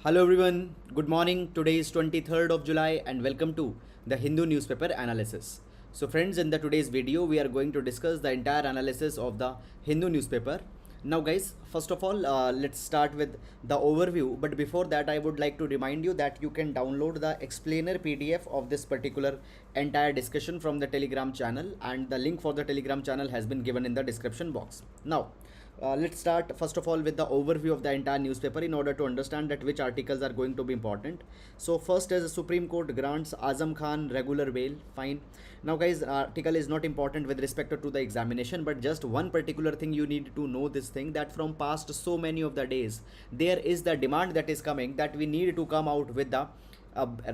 Hello everyone, good morning. Today is 23rd of July and welcome to the Hindu newspaper analysis. So friends, in the today's video we are going to discuss the entire analysis of the Hindu newspaper. Now guys, first of all let's start with the overview, but before that I would like to remind you that you can download the explainer PDF of this particular entire discussion from the Telegram channel, and the link for the Telegram channel has been given in the description box. Now let's start first of all with the overview of the entire newspaper in order to understand that which articles are going to be important. So first is Supreme Court grants Azam Khan regular bail. Fine. Now guys, article is not important with respect to the examination, but just one particular thing you need to know, this thing that from past so many of the days there is the demand that is coming that we need to come out with the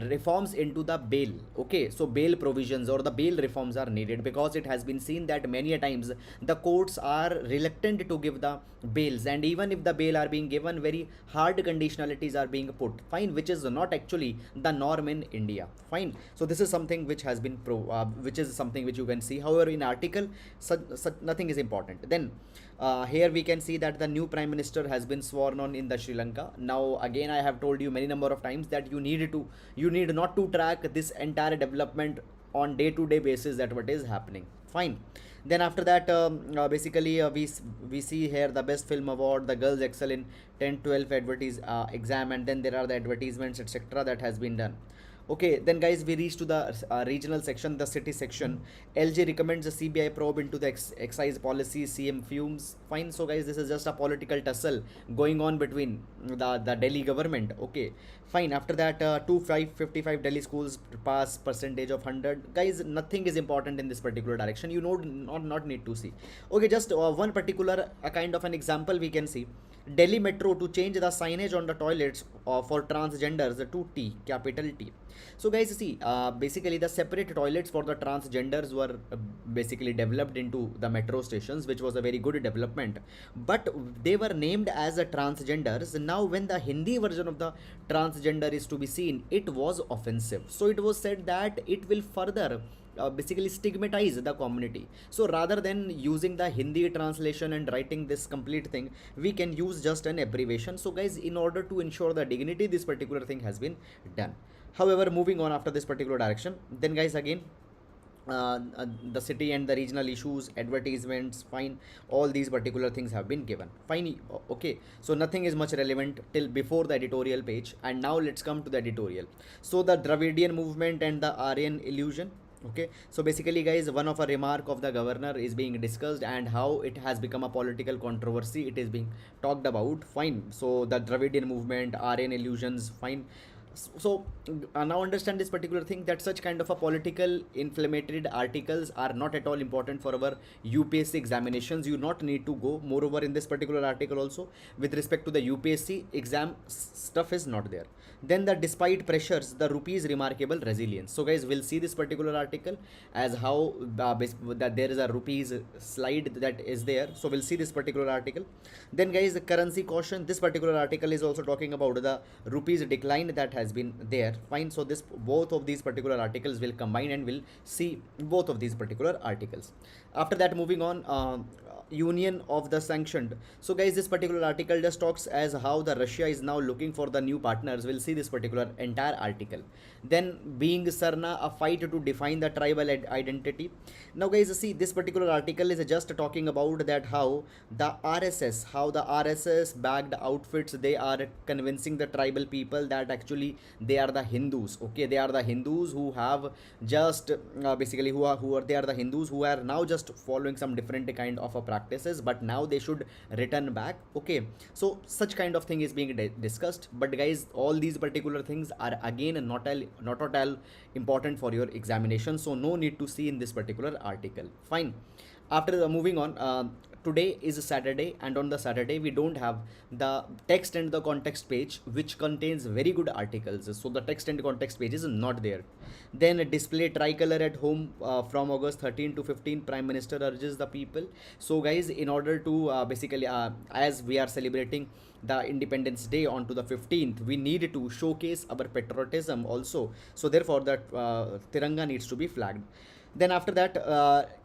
reforms into the bail. Okay, so bail provisions or the bail reforms are needed, because it has been seen that many a times the courts are reluctant to give the bails, and even if the bail are being given, very hard conditionalities are being put. Fine, which is not actually the norm in India. Fine, so this is something which has been which is something which you can see. However, in article such nothing is important. Then here we can see that the new prime minister has been sworn on in the Sri Lanka. Now again, I have told you many number of times that you need not to track this entire development on day-to-day basis, that what is happening. Fine. Then after that, basically we see here the best film award, the girls excel in 10-12 exam, and then there are the advertisements etc. that has been done. Okay, then guys, we reach to the regional section, the city section. LG recommends a CBI probe into the excise policy, CM fumes. Fine, so guys, this is just a political tussle going on between the Delhi government. Okay, fine. After that, 55 Delhi schools pass percentage of 100. Guys, nothing is important in this particular direction. You know, not need to see. Okay, just one particular kind of an example we can see. Delhi Metro to change the signage on the toilets for transgenders to T, capital T. So guys, see, basically the separate toilets for the transgenders were basically developed into the metro stations, which was a very good development. But they were named as a transgenders. Now when the Hindi version of the transgender is to be seen, it was offensive. So it was said that it will further basically stigmatize the community. So rather than using the Hindi translation and writing this complete thing, we can use just an abbreviation. So guys, in order to ensure the dignity, this particular thing has been done. However, moving on after this particular direction, then guys, again the city and the regional issues, advertisements, fine, all these particular things have been given. Fine. Okay, so nothing is much relevant till before the editorial page, and now let's come to the editorial. So the Dravidian movement and the Aryan illusion. Okay, so basically guys, one of a remark of the governor is being discussed, and how it has become a political controversy, it is being talked about. Fine, so the Dravidian movement, Aryan illusions. Fine. So now understand this particular thing, that such kind of a political inflammatory articles are not at all important for our UPSC examinations. You not need to go. Moreover, in this particular article also, with respect to the UPSC exam, stuff is not there. Then the despite pressures, the rupee's remarkable resilience. So guys, we'll see this particular article as how that there is a rupees slide that is there. So we'll see this particular article. Then guys, the currency caution. This particular article is also talking about the rupees decline that has been there. Fine. So this both of these particular articles will combine, and we'll see both of these particular articles. After that, moving on, union of the sanctioned. So guys, this particular article just talks as how the Russia is now looking for the new partners. We'll see this particular entire article. Then being Sarna, a fight to define the tribal identity. Now guys, see, this particular article is just talking about that how the RSS backed outfits, they are convincing the tribal people that actually they are the Hindus. Okay, they are the Hindus who have just basically they are the Hindus who are now just following some different kind of a practices, but now they should return back. Okay, so such kind of thing is being discussed. But guys, all these particular things are again not at all important for your examination, so no need to see in this particular article. Fine. After the moving on, today is a Saturday, and on the Saturday we don't have the text and the context page, which contains very good articles. So the text and context page is not there. Then display tricolor at home from August 13 to 15. Prime Minister urges the people. So guys, in order to basically as we are celebrating the Independence Day on to the 15th, we need to showcase our patriotism also. So therefore that Tiranga needs to be flagged. Then after that,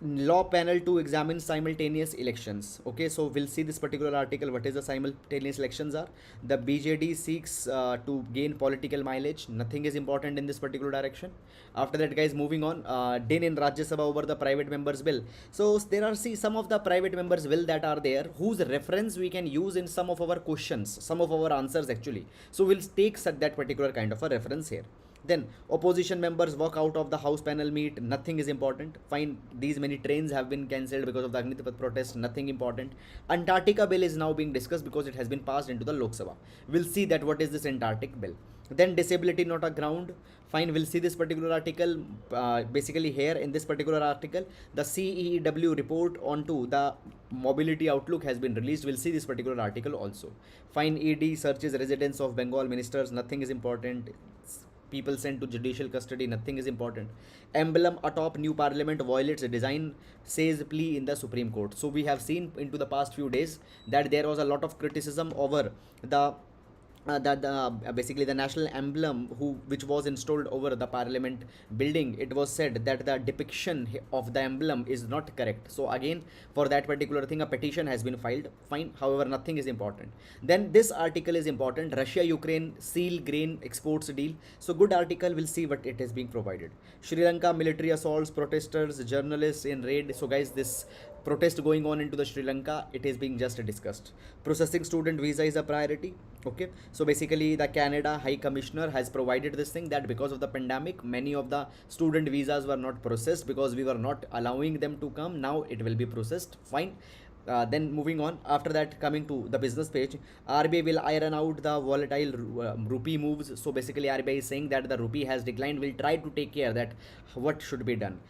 law panel to examine simultaneous elections. Okay, so we'll see this particular article. What is the simultaneous elections are? The BJD seeks to gain political mileage. Nothing is important in this particular direction. After that, guys, moving on. Din in Rajya Sabha over the private members bill. So there are, see, some of the private members bill that are there whose reference we can use in some of our questions, some of our answers actually. So we'll take that particular kind of a reference here. Then opposition members walk out of the house panel meet. Nothing is important. Fine. These many trains have been cancelled because of the Agnitapad protest. Nothing important. Antarctica bill is now being discussed because it has been passed into the Lok Sabha. We'll see that what is this Antarctic bill. Then disability not a ground. Fine. We'll see this particular article. Basically here in this particular article, the CEW report onto the mobility outlook has been released. We'll see this particular article also. Fine. ED searches residence of Bengal ministers. Nothing is important. People sent to judicial custody. Nothing is important. Emblem atop new parliament violates design, says plea in the Supreme Court. So we have seen into the past few days that there was a lot of criticism over the basically the national emblem which was installed over the parliament building. It was said that the depiction of the emblem is not correct. So again, for that particular thing, a petition has been filed. Fine. However, nothing is important. Then this article is important. Russia Ukraine seal grain exports deal. So good article. We'll see what it is being provided. Sri Lanka military assaults protesters journalists in raid. So guys, this protest going on into the Sri Lanka, it is being just discussed. Processing student visa is a priority. Okay, so basically the Canada High Commissioner has provided this thing that because of the pandemic, many of the student visas were not processed because we were not allowing them to come. Now it will be processed. Fine. Then moving on, after that, coming to the business page, RBI will iron out the volatile rupee moves. So basically RBI is saying that the rupee has declined. We'll try to take care that what should be done.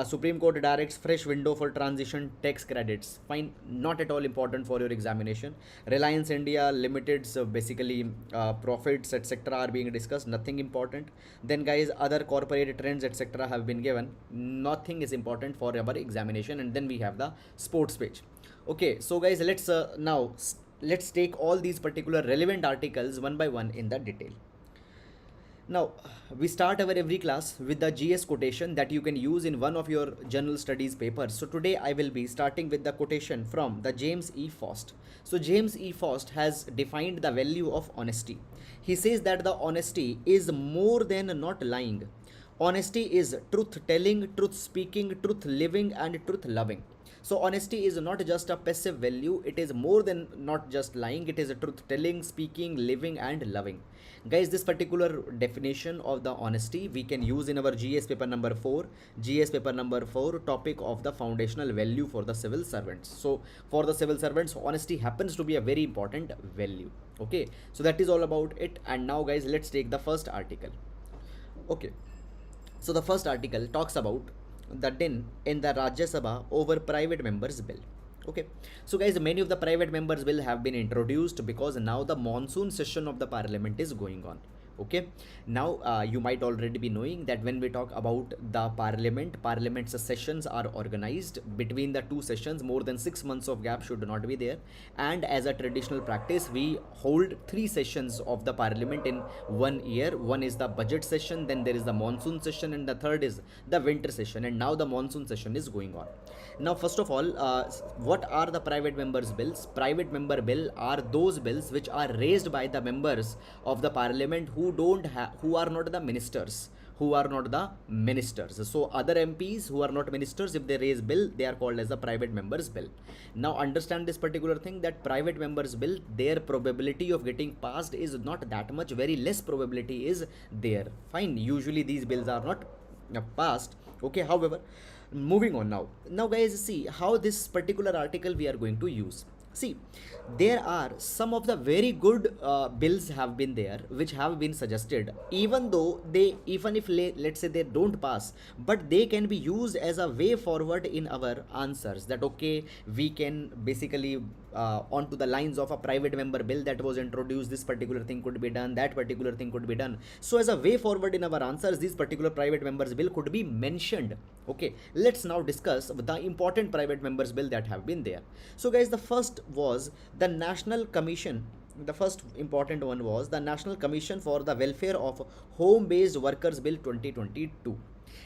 Supreme Court directs fresh window for transition tax credits. Fine, not at all important for your examination. Reliance India Limited, so basically profits etc. are being discussed. Nothing important. Then guys, other corporate trends etc. have been given. Nothing is important for our examination. And then we have the sports page. Okay, so guys, let's take all these particular relevant articles one by one in the detail. Now, we start our every class with the GS quotation that you can use in one of your general studies papers. So today I will be starting with the quotation from the James E. Faust. So James E. Faust has defined the value of honesty. He says that the honesty is more than not lying. Honesty is truth telling, truth speaking, truth living, and truth loving. So honesty is not just a passive value. It is more than not just lying. It is a truth telling, speaking, living, and loving. Guys, this particular definition of the honesty we can use in our GS paper number 4. GS paper number 4, topic of the foundational value for the civil servants. So for the civil servants, honesty happens to be a very important value. Okay, so that is all about it. And now guys, let's take the first article. Okay, so the first article talks about the din in the Rajya Sabha over private members bill. Okay, so guys, many of the private members bill have been introduced because now the monsoon session of the parliament is going on. Okay, now you might already be knowing that when we talk about the parliament's sessions are organized between the two sessions. More than 6 months of gap should not be there, and as a traditional practice we hold 3 sessions of the parliament in 1 year. One is the budget session, then there is the monsoon session, and the third is the winter session. And now the monsoon session is going on. Now first of all, what are the private members bills? Private member bill are those bills which are raised by the members of the parliament who are not the ministers, so other MPs who are not ministers, if they raise bill, they are called as the private members bill. Now understand this particular thing, that private members bill, their probability of getting passed is not that much. Very less probability is there. Fine, usually these bills are not passed. Okay, however, moving on now guys, see how this particular article we are going to use. See, there are some of the very good bills have been there which have been suggested, even if let's say they don't pass, but they can be used as a way forward in our answers. That okay, we can basically onto the lines of a private member bill that was introduced, this particular thing could be done, that particular thing could be done. So as a way forward in our answers, this particular private members bill could be mentioned. Okay, let's now discuss the important private members bill that have been there. So guys, the first was the National Commission. The first important one was the National Commission for the Welfare of Home Based Workers Bill 2022.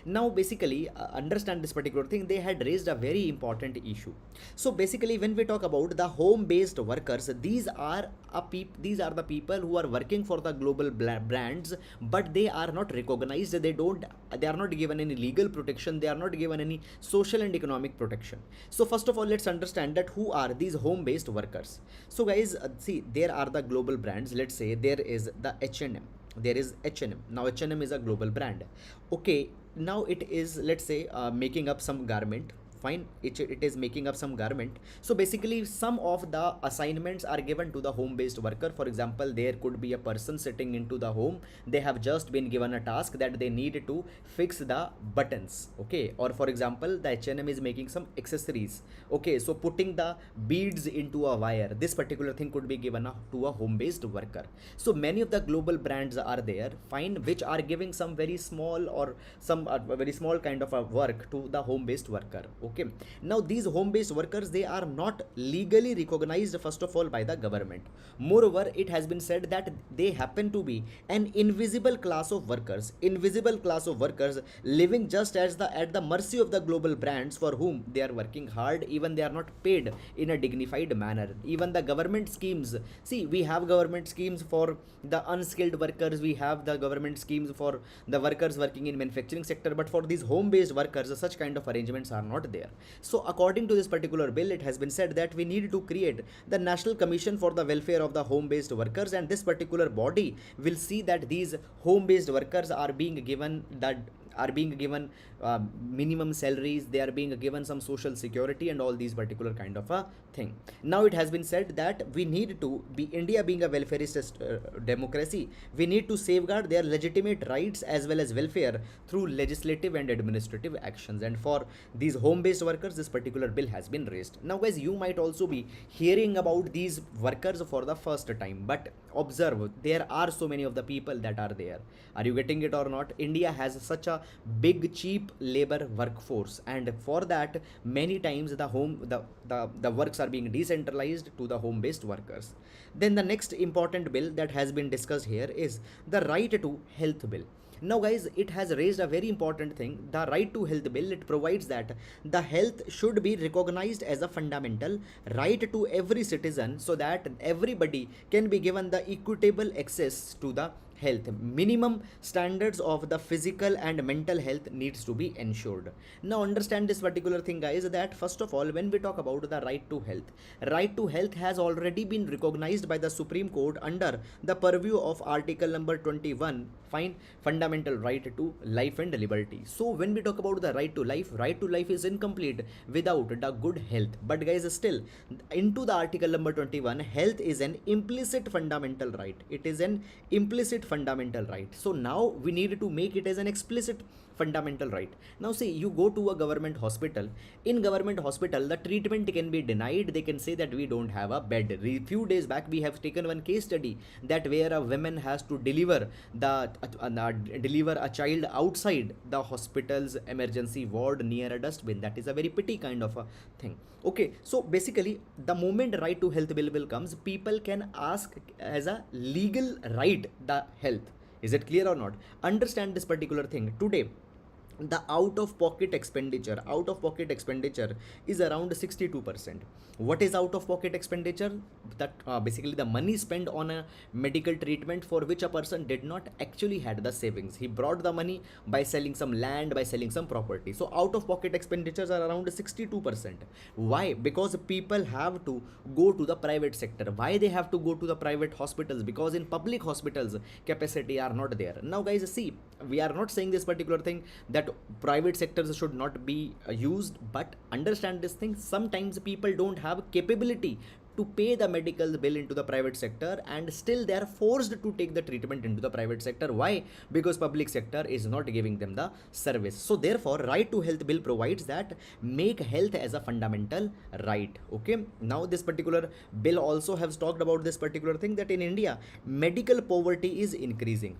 Now basically understand this particular thing, they had raised a very important issue. So basically when we talk about the home based workers, these are the people who are working for the global brands, but they are not recognized, they are not given any legal protection, they are not given any social and economic protection. So first of all, let's understand that who are these home based workers. So guys, see, there are the global brands. Let's say there is the H&M, there is H&M. Now H&M is a global brand. Okay, now it is, let's say, making up some garment. Fine, it is making up some garment. So basically some of the assignments are given to the home based worker. For example, there could be a person sitting into the home, they have just been given a task that they need to fix the buttons. Okay, or for example, the H&M is making some accessories. Okay, so putting the beads into a wire, this particular thing could be given to a home based worker. So many of the global brands are there, fine, which are giving some very small or some very small kind of a work to the home based worker. Okay, now these home based workers, they are not legally recognized first of all by the government. Moreover, it has been said that they happen to be an invisible class of workers, living just as at the mercy of the global brands for whom they are working hard. Even they are not paid in a dignified manner. Even the government schemes, see, we have government schemes for the unskilled workers, we have the government schemes for the workers working in manufacturing sector, but for these home based workers, such kind of arrangements are not there. So according to this particular bill, it has been said that we need to create the National Commission for the Welfare of the Home Based Workers, and this particular body will see that these home based workers are being given minimum salaries, they are being given some social security and all these particular kind of a thing. Now it has been said that we need to be, India being a welfareist democracy, we need to safeguard their legitimate rights as well as welfare through legislative and administrative actions. And for these home based workers, this particular bill has been raised. Now guys, you might also be hearing about these workers for the first time, but observe, there are so many of the people that are there. Are you getting it or not? India has such a big cheap labor workforce, and for that many times the works are being decentralized to the home based workers. Then the next important bill that has been discussed here is the right to health bill. Now guys, it has raised a very important thing, the right to health bill. It provides that the health should be recognized as a fundamental right to every citizen, so that everybody can be given the equitable access to the health. Minimum standards of the physical and mental health needs to be ensured. Now understand this particular thing guys, that first of all, when we talk about the right to health has already been recognized by the Supreme Court under the purview of article number 21, fine, fundamental right to life and liberty. So when we talk about the right to life is incomplete without the good health. But guys, still into the article number 21, health is an implicit fundamental right. It is an implicit fundamental right. So now we need to make it as an explicit fundamental right. Now see, you go to a government hospital. In government hospital, the treatment can be denied. They can say that we don't have a bed. Few days back, we have taken one case study that where a woman has to deliver a child outside the hospital's emergency ward near a dustbin. That is a very pity kind of a thing. Okay, so basically the moment right to health bill will comes, people can ask as a legal right the health. Is it clear or not? Understand this particular thing. Today, the out of pocket expenditure is around 62%. What is out of pocket expenditure? That basically the money spent on a medical treatment for which a person did not actually had the savings. He brought the money by selling some land, by selling some property. So out of pocket expenditures are around 62%. Why? Because people have to go to the private sector. Why they have to go to the private hospitals? Because in public hospitals capacity are not there. Now guys, see, we are not saying this particular thing that private sectors should not be used, but understand this thing, sometimes people don't have capability to pay the medical bill into the private sector, and still they are forced to take the treatment into the private sector. Why? Because public sector is not giving them the service. So therefore, right to health bill provides that make health as a fundamental right. Okay, now this particular bill also has talked about this particular thing, that in India medical poverty is increasing,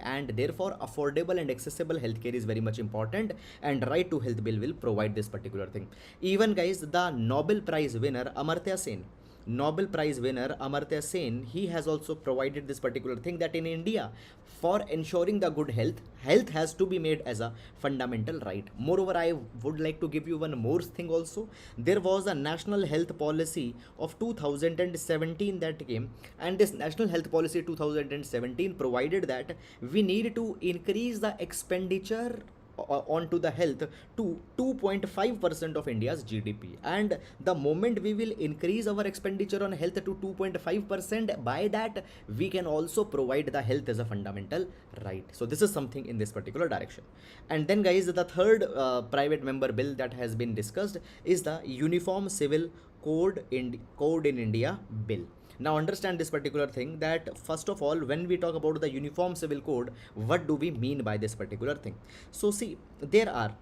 and therefore affordable and accessible healthcare is very much important, and right to health bill will provide this particular thing. Even guys, the Nobel Prize winner Amartya Sen, Nobel Prize winner Amartya Sen, he has also provided this particular thing that in India, for ensuring the good health, health has to be made as a fundamental right. Moreover, I would like to give you one more thing also. There was a national health policy of 2017 that came, and this national health policy 2017 provided that we need to increase the expenditure onto the health to 2.5% of India's GDP. And the moment we will increase our expenditure on health to 2.5%, by that we can also provide the health as a fundamental right. So this is something in this particular direction. And then guys, the third private member bill that has been discussed is the Uniform Civil Code in India bill. Now understand this particular thing, that first of all, when we talk about the Uniform Civil Code, what do we mean by this particular thing? So see, there are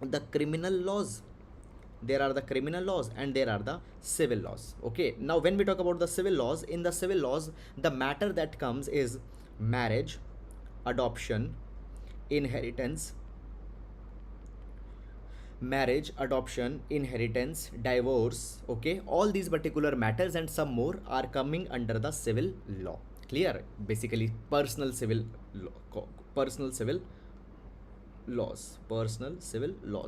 the criminal laws, and there are the civil laws. Okay, now when we talk about the civil laws, in the civil laws, the matter that comes is marriage, adoption, inheritance, divorce. Okay, all these particular matters and some more are coming under the civil law. Clear? Basically personal civil law, personal civil laws,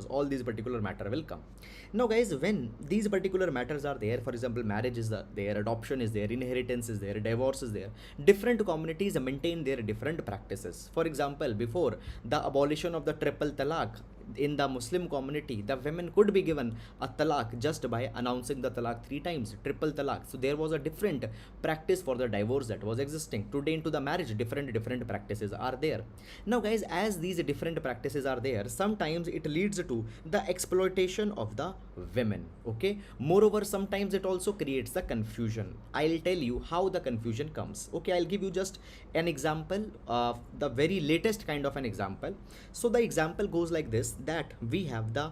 all these particular matter will come. Now guys, when these particular matters are there, for example, marriage is there, adoption is there, inheritance is there, divorce is there, different communities maintain their different practices. For example, before the abolition of the triple talaq, in the Muslim community, the women could be given a talaq just by announcing the talaq 3 times, triple talaq. So there was a different practice for the divorce that was existing. Today into the marriage, different practices are there. Now guys, as these different practices are there, sometimes it leads to the exploitation of the women. Okay, moreover, sometimes it also creates the confusion. I'll tell you how the confusion comes. Okay, I'll give you just an example of the very latest kind of an example. So the example goes like this, that we have the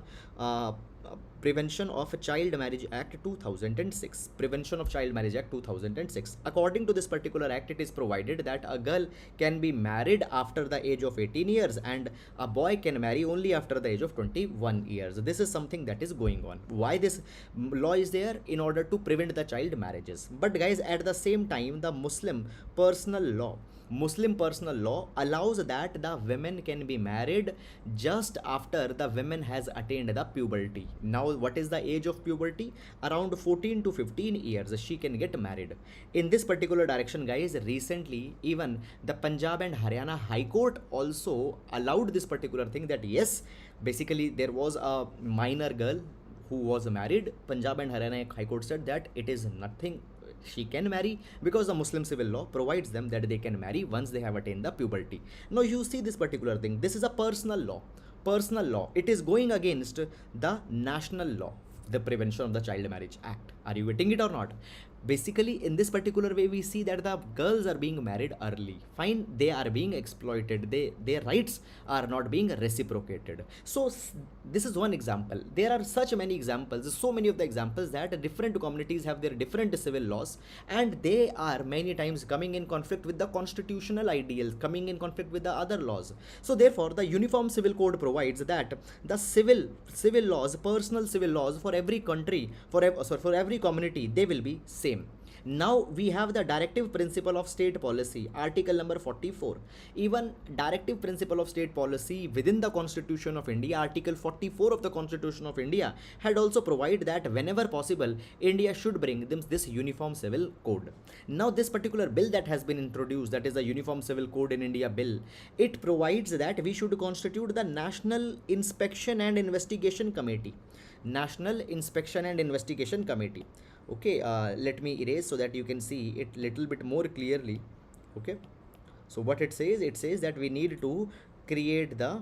Prevention of Child Marriage Act 2006. Prevention of Child Marriage Act 2006. According to this particular act, it is provided that a girl can be married after the age of 18 years and a boy can marry only after the age of 21 years. This is something that is going on. Why this law is there? In order to prevent the child marriages. But guys, at the same time, the Muslim personal law allows that the women can be married just after the women has attained the puberty. Now what is the age of puberty? Around 14 to 15 years she can get married. In this particular direction guys, recently even the Punjab and Haryana High Court also allowed this particular thing, that yes, basically there was a minor girl who was married. Punjab and Haryana High Court said that it is nothing, she can marry, because the Muslim civil law provides them that they can marry once they have attained the puberty. Now you see this particular thing, this is a personal law. It is going against the national law, the Prevention of the Child Marriage Act. Are you getting it or not? Basically, in this particular way, we see that the girls are being married early. Fine, they are being exploited. Their rights are not being reciprocated. So this is one example. There are such many examples, so many of the examples, that different communities have their different civil laws, and they are many times coming in conflict with the constitutional ideals, coming in conflict with the other laws. So therefore, the Uniform Civil Code provides that the civil laws, personal civil laws for every country, for every community, they will be same. Now we have the directive principle of state policy, article number 44. Even directive principle of state policy within the Constitution of India, article 44 of the Constitution of India, had also provided that whenever possible, India should bring this Uniform Civil Code. Now this particular bill that has been introduced, that is the Uniform Civil Code in India bill, it provides that we should constitute the National Inspection and Investigation Committee. Okay, let me erase so that you can see it little bit more clearly. Okay, so what it says that we need to create the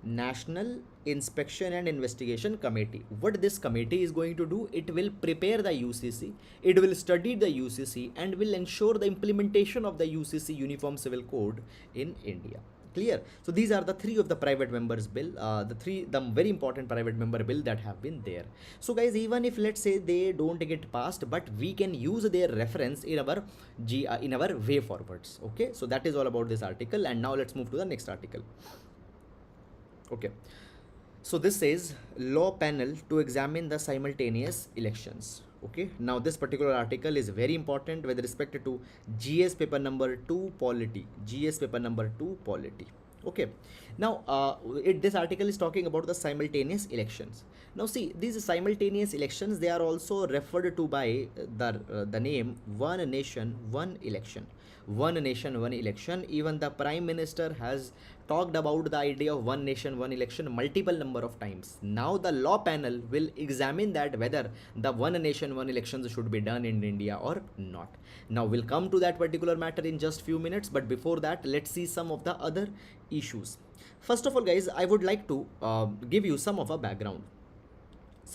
National Inspection and Investigation Committee. What this committee is going to do, it will prepare the UCC, it will study the UCC, and will ensure the implementation of the UCC Uniform Civil Code in India. Clear? So these are the three of the private members bill, the very important private member bill that have been there. So guys, even if let's say they don't get passed, but we can use their reference in our way forwards. Okay, so that is all about this article. And now let's move to the next article. Okay, so this says law panel to examine the simultaneous elections. Okay, now this particular article is very important with respect to GS paper number 2 polity. GS paper number 2 polity. Okay, now this article is talking about the simultaneous elections. Now see, these simultaneous elections, they are also referred to by the name one nation one election. One nation one election. Even the prime minister has talked about the idea of one nation one election multiple number of times. Now the law panel will examine that whether the one nation one elections should be done in India or not. Now we'll come to that particular matter in just few minutes, but before that, let's see some of the other issues. First of all, guys, I would like to give you some of a background.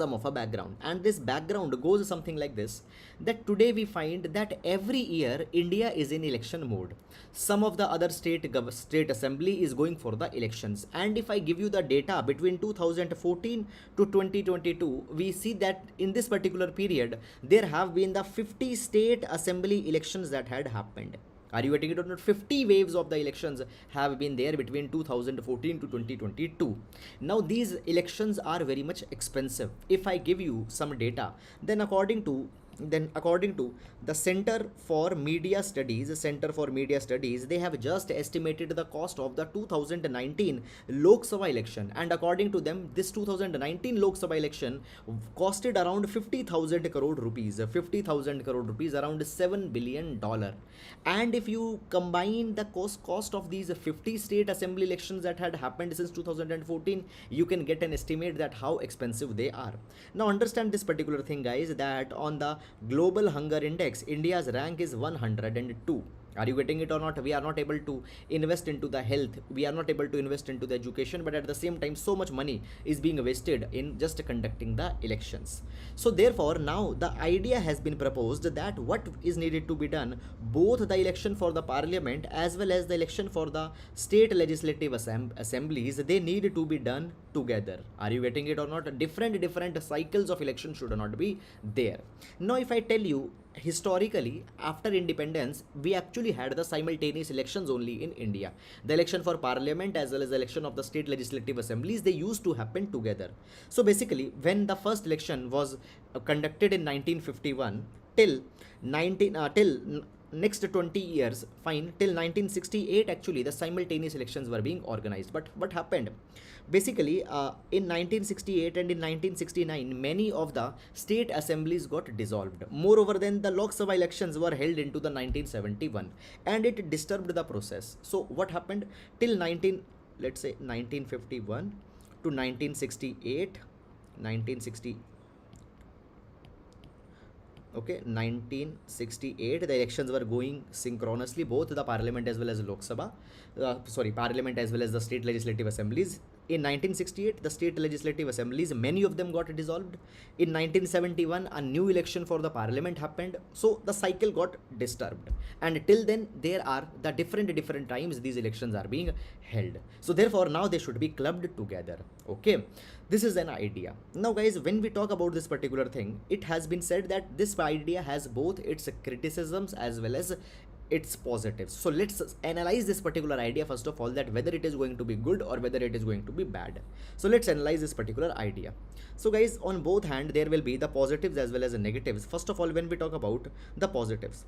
And this background goes something like this: that today we find that every year India is in election mode. Some of the other state assembly is going for the elections, and if I give you the data between 2014 to 2022, we see that in this particular period there have been the 50 state assembly elections that had happened. Are you getting it or not? 50 waves of the elections have been there between 2014 to 2022. Now these elections are very much expensive. If I give you some data, then according to the Center for Media Studies, they have just estimated the cost of the 2019 Lok Sabha election, and according to them, this 2019 Lok Sabha election costed around 50,000 crore rupees, around $7 billion. And if you combine the cost of these 50 state assembly elections that had happened since 2014, you can get an estimate that how expensive they are. Now understand this particular thing, guys, that on the Global Hunger Index, India's rank is 102. Are you getting it or not? We are not able to invest into the health, we are not able to invest into the education, but at the same time so much money is being wasted in just conducting the elections. So therefore now the idea has been proposed that what is needed to be done, both the election for the parliament as well as the election for the state legislative assemblies, they need to be done together. Are you getting it or not? Different cycles of election should not be there. Now if I tell you, historically after independence we actually had the simultaneous elections only in India. The election for parliament as well as the election of the state legislative assemblies, they used to happen together. So basically when the first election was conducted in 1951 till next 20 years, fine, till 1968 actually the simultaneous elections were being organized. But what happened? Basically in 1968 and in 1969 many of the state assemblies got dissolved. Moreover, then the Lok Sabha elections were held into the 1971 and it disturbed the process. So what happened till 1951 to 1968, okay, 1968 the elections were going synchronously, both the parliament as well as Lok Sabha, parliament as well as the state legislative assemblies. In 1968 the state legislative assemblies, many of them got dissolved. In 1971 a new election for the parliament happened, so the cycle got disturbed, and till then there are the different times these elections are being held. So therefore now they should be clubbed together. Okay, this is an idea. Now guys, when we talk about this particular thing, it has been said that this idea has both its criticisms as well as its positives. So let's analyze this particular idea first of all, that whether it is going to be good or whether it is going to be bad. So let's analyze this particular idea. So guys, on both hand there will be the positives as well as the negatives. First of all, when we talk about the positives,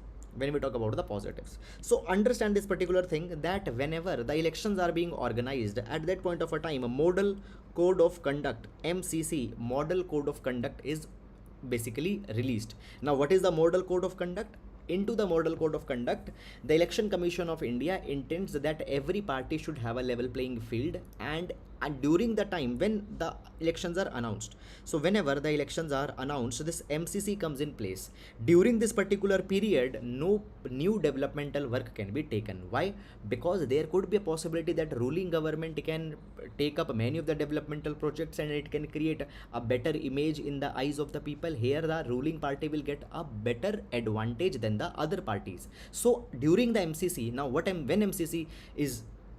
so understand this particular thing, that whenever the elections are being organized, at that point of a time a model code of conduct, MCC model code of conduct, is basically released. Now what is the model code of conduct? Into the model code of conduct, the Election Commission of India intends that every party should have a level playing field, and during the time when the elections are announced, so whenever the elections are announced, this MCC comes in place. During this particular period, no new developmental work can be taken. Why? Because there could be a possibility that ruling government can take up many of the developmental projects and it can create a better image in the eyes of the people. Here the ruling party will get a better advantage than the other parties. So during the MCC, now when MCC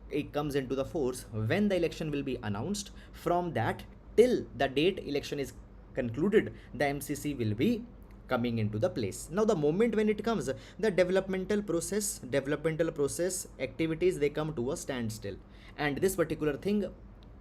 it comes into the force, when the election will be announced, from that till the date election is concluded, the MCC will be coming into the place. Now the moment when it comes, the developmental process activities, they come to a standstill, and this particular thing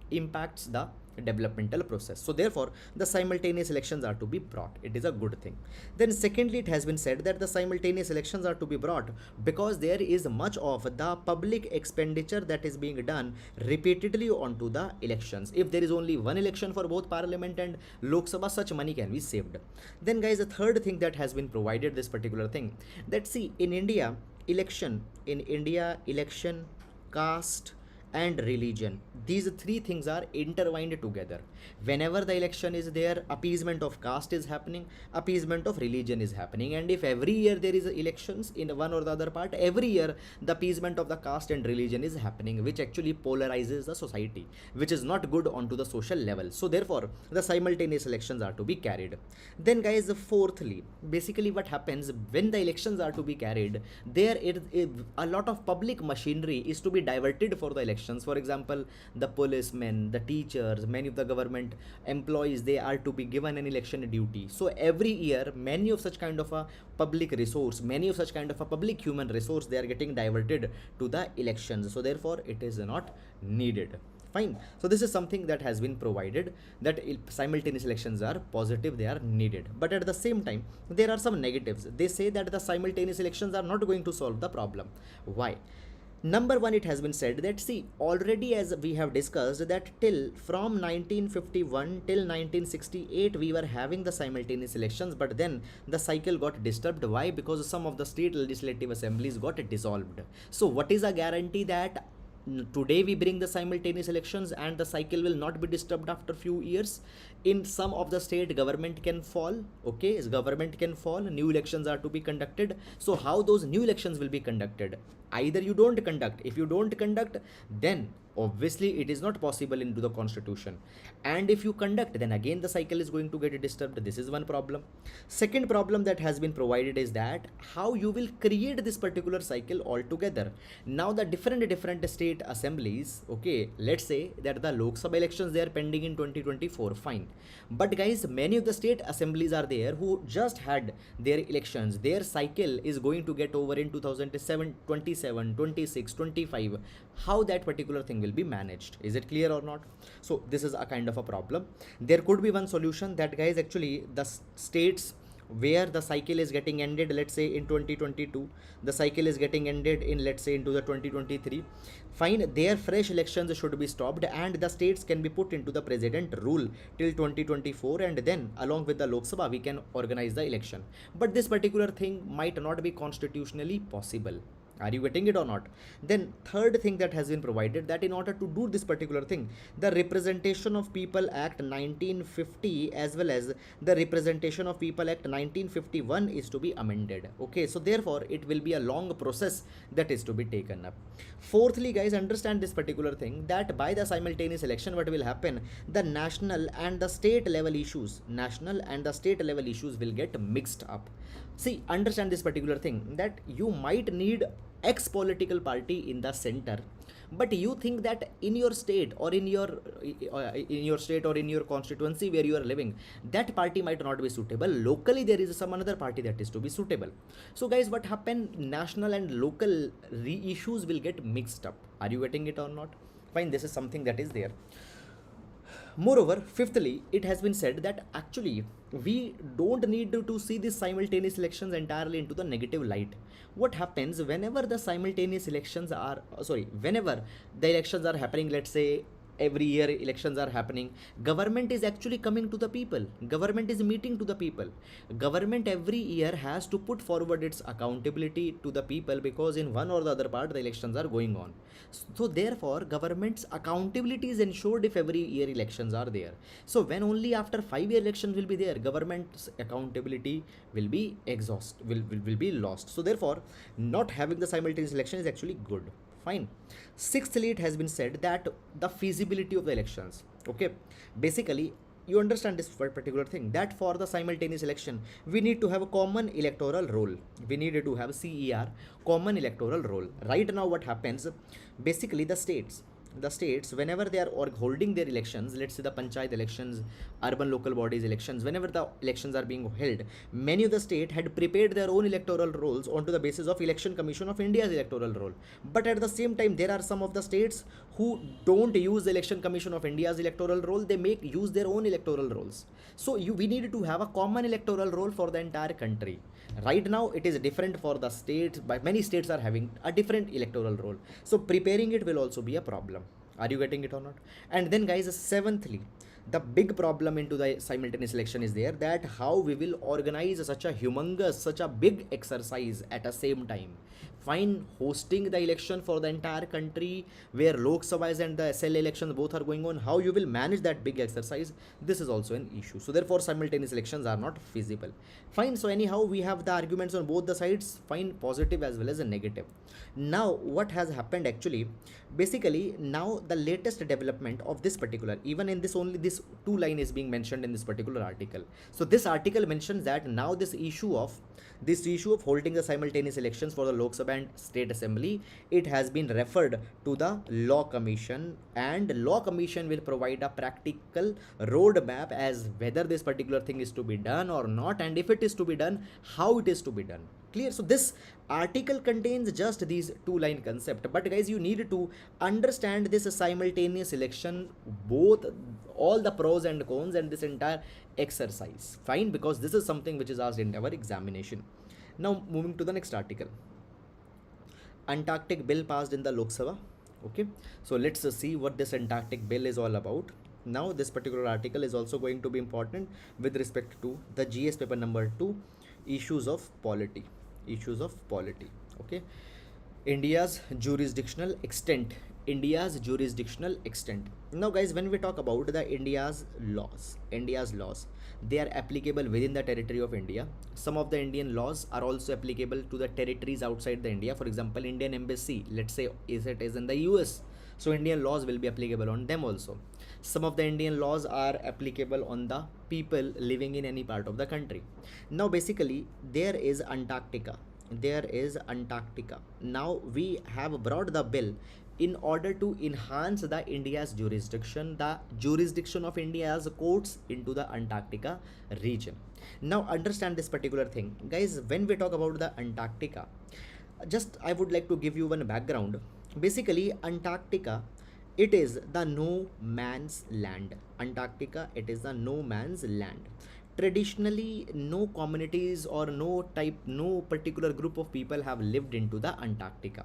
impacts the developmental process. So therefore the simultaneous elections are to be brought. It is a good thing. Then secondly, it has been said that the simultaneous elections are to be brought because there is much of the public expenditure that is being done repeatedly onto the elections. If there is only one election for both parliament and Lok Sabha, such money can be saved. Then guys, the third thing that has been provided, this particular thing, that see, in India, election, caste and religion, these three things are intertwined together. Whenever the election is there, appeasement of caste is happening, appeasement of religion is happening, and if every year there is elections in one or the other part, every year the appeasement of the caste and religion is happening, which actually polarizes the society, which is not good onto the social level. So therefore the simultaneous elections are to be carried. Then guys, fourthly, basically what happens when the elections are to be carried, a lot of public machinery is to be diverted for the election. For example, the policemen, the teachers, many of the government employees, they are to be given an election duty. So every year, many of such kind of a public resource, many of such kind of a public human resource, they are getting diverted to the elections. So therefore, it is not needed. Fine. So this is something that has been provided, that simultaneous elections are positive, they are needed. But at the same time, there are some negatives. They say that the simultaneous elections are not going to solve the problem. Why? Number one, it has been said that see, already as we have discussed that till from 1951 till 1968 we were having the simultaneous elections, but then the cycle got disturbed. Why? Because some of the state legislative assemblies got dissolved. So what is a guarantee that today we bring the simultaneous elections and the cycle will not be disturbed after few years? In some of the state, government can fall, okay, government can fall, new elections are to be conducted. So how those new elections will be conducted? Either you don't conduct. If you don't conduct, then obviously it is not possible into the constitution, and if you conduct, then again the cycle is going to get disturbed. This is one problem. Second problem that has been provided is that how you will create this particular cycle altogether. Now the different state assemblies, okay, let's say that the Lok Sabha elections, they are pending in 2024, fine, but guys, many of the state assemblies are there who just had their elections, their cycle is going to get over in 2007, 27, 26, 25. How that particular thing will be managed? Is it clear or not? So this is a kind of a problem. There could be one solution, that guys, actually the states where the cycle is getting ended, let's say in 2022, the cycle is getting ended in, let's say, into the 2023, fine, their fresh elections should be stopped and the states can be put into the president rule till 2024, and then along with the Lok Sabha we can organize the election. But this particular thing might not be constitutionally possible. Are you getting it or not? Then third thing that has been provided, that in order to do this particular thing, the Representation of People Act 1950 as well as the Representation of People Act 1951 is to be amended. Okay, so therefore it will be a long process that is to be taken up. Fourthly, guys, understand this particular thing, that by the simultaneous election, what will happen, the national and the state level issues will get mixed up. See, understand this particular thing, that you might need X political party in the center, but you think that in your state or in your constituency where you are living, that party might not be suitable. Locally there is some another party that is to be suitable. So guys, what happened, national and local issues will get mixed up. Are you getting it or not? Fine, this is something that is there. Moreover, fifthly, it has been said that actually we don't need to see these simultaneous elections entirely into the negative light. What happens whenever the simultaneous elections are, whenever the elections are happening, let's say every year elections are happening, government is actually coming to the people, government is meeting to the people, government every year has to put forward its accountability to the people, because in one or the other part the elections are going on. So therefore government's accountability is ensured if every year elections are there. So when only after 5-year elections will be there, government's accountability will be will be lost. So therefore not having the simultaneous election is actually good. Fine. Sixthly, it has been said that the feasibility of the elections. Okay, basically you understand this particular thing, that for the simultaneous election we need to have a common electoral roll. We needed to have CER, common electoral roll. Right now what happens, basically the states, the states, whenever they are holding their elections, let's say the panchayat elections, urban local bodies elections, whenever the elections are being held, many of the state had prepared their own electoral rolls onto the basis of election commission of India's electoral roll. But at the same time, there are some of the states who don't use the election commission of India's electoral roll, they make use their own electoral rolls. So we need to have a common electoral roll for the entire country. Right now it is different for the states, but many states are having a different electoral roll, so preparing it will also be a problem. Are you getting it or not? And then guys, seventhly, the big problem into the simultaneous election is there, that how we will organize such a humongous, such a big exercise at the same time. Fine, hosting the election for the entire country where Lok Sabhas and the SL elections both are going on, how you will manage that big exercise, this is also an issue. So therefore simultaneous elections are not feasible. Fine, so anyhow we have the arguments on both the sides, fine, positive as well as a negative. Now what has happened actually, basically now the latest development of this particular, even in this only this two line is being mentioned in this particular article. So this article mentions that now this issue of holding the simultaneous elections for the Lok Sabha and State Assembly, it has been referred to the Law Commission, and Law Commission will provide a practical roadmap as whether this particular thing is to be done or not, and if it is to be done, how it is to be done. Clear? So this article contains just these two line concept, but guys you need to understand this simultaneous election, both all the pros and cons and this entire exercise. Fine, because this is something which is asked in our examination. Now moving to the next article, Antarctic Bill passed in the Lok Sabha. Okay, so let's see what this Antarctic Bill is all about. Now this particular article is also going to be important with respect to the GS paper number 2, issues of polity. Okay, India's jurisdictional extent. Now guys, when we talk about the India's laws, they are applicable within the territory of India. Some of the Indian laws are also applicable to the territories outside the India. For example, Indian embassy, let's say is in the US, so Indian laws will be applicable on them also. Some of the Indian laws are applicable on the people living in any part of the country. Now basically there is Antarctica. Now we have brought the bill in order to enhance the India's jurisdiction, the jurisdiction of India's courts into the Antarctica region. Now understand this particular thing, guys. When we talk about the Antarctica, just I would like to give you one background. Basically Antarctica, it is the no man's land. Traditionally no communities or no particular group of people have lived into the Antarctica.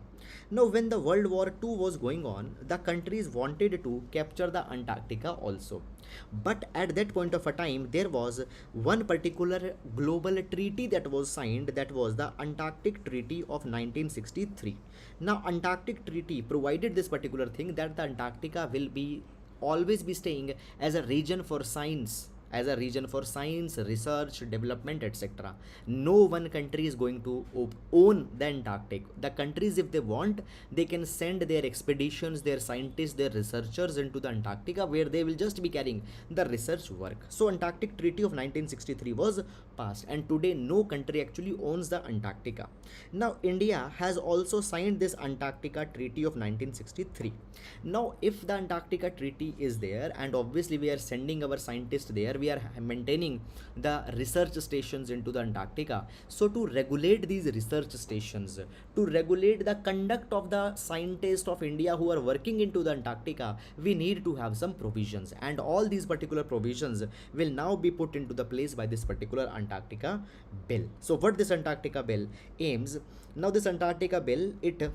Now when the World War II was going on, the countries wanted to capture the Antarctica also, but at that point of a time there was one particular global treaty that was signed, that was the Antarctic Treaty of 1963. Now Antarctic Treaty provided this particular thing, that the Antarctica will be always be staying as a region for science, research, development, etc. No one country is going to own the Antarctic. The countries, if they want, they can send their expeditions, their scientists, their researchers into the Antarctica, where they will just be carrying the research work. So Antarctic Treaty of 1963 was passed, and today no country actually owns the Antarctica. Now India has also signed this Antarctica Treaty of 1963. Now if the Antarctica Treaty is there, and obviously we are sending our scientists there, we are maintaining the research stations into the Antarctica. So to regulate these research stations, to regulate the conduct of the scientists of India who are working into the Antarctica, we need to have some provisions, and all these particular provisions will now be put into the place by this particular Antarctica Bill. So what this Antarctica Bill aims, now this Antarctica Bill, it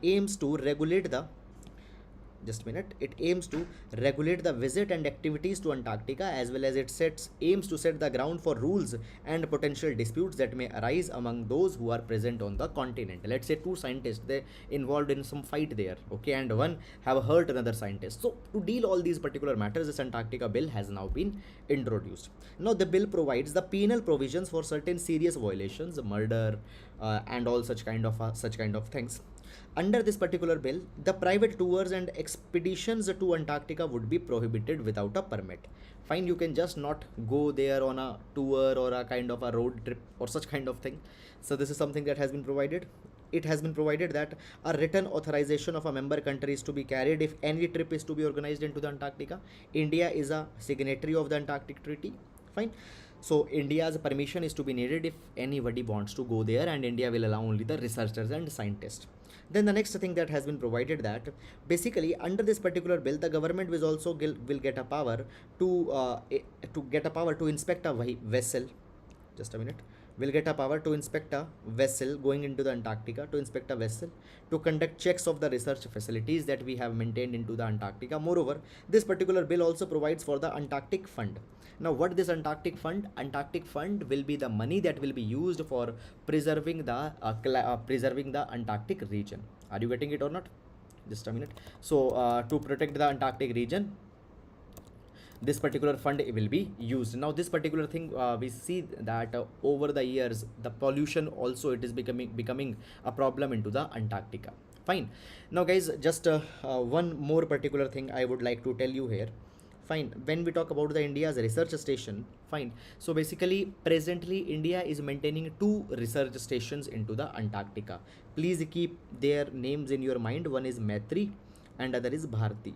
aims to regulate the it aims to regulate the visit and activities to Antarctica, as well as it aims to set the ground for rules and potential disputes that may arise among those who are present on the continent. Let's say two scientists, they involved in some fight there, okay, and one have hurt another scientist. So to deal all these particular matters, this Antarctica Bill has now been introduced. Now the bill provides the penal provisions for certain serious violations, murder, and all such kind of things. Under this particular bill, the private tours and expeditions to Antarctica would be prohibited without a permit. Fine, you can just not go there on a tour or a kind of a road trip or such kind of thing. So this is something that has been provided. it has been provided that a written authorization of a member country is to be carried if any trip is to be organized into the Antarctica. India is a signatory of the Antarctic Treaty. Fine. So India's permission is to be needed if anybody wants to go there, and India will allow only the researchers and scientists. Then the next thing that has been provided that basically under this particular bill, the government will also will get a power to inspect a vessel. Just a minute. Will get a power to inspect a vessel going into the Antarctica, to inspect a vessel, to conduct checks of the research facilities that we have maintained into the Antarctica. Moreover, this particular bill also provides for the Antarctic Fund. Now, what this Antarctic Fund? Antarctic Fund will be the money that will be used for preserving the Antarctic region. Are you getting it or not? Just a minute. So, to protect the Antarctic region, this particular fund will be used. Now this particular thing, we see that over the years the pollution also, it is becoming a problem into the Antarctica. Fine. Now guys, just one more particular thing I would like to tell you here. Fine. When we talk about the India's research station, fine. So basically presently India is maintaining 2 research stations into the Antarctica. Please keep their names in your mind. One is Maitri and other is Bharti.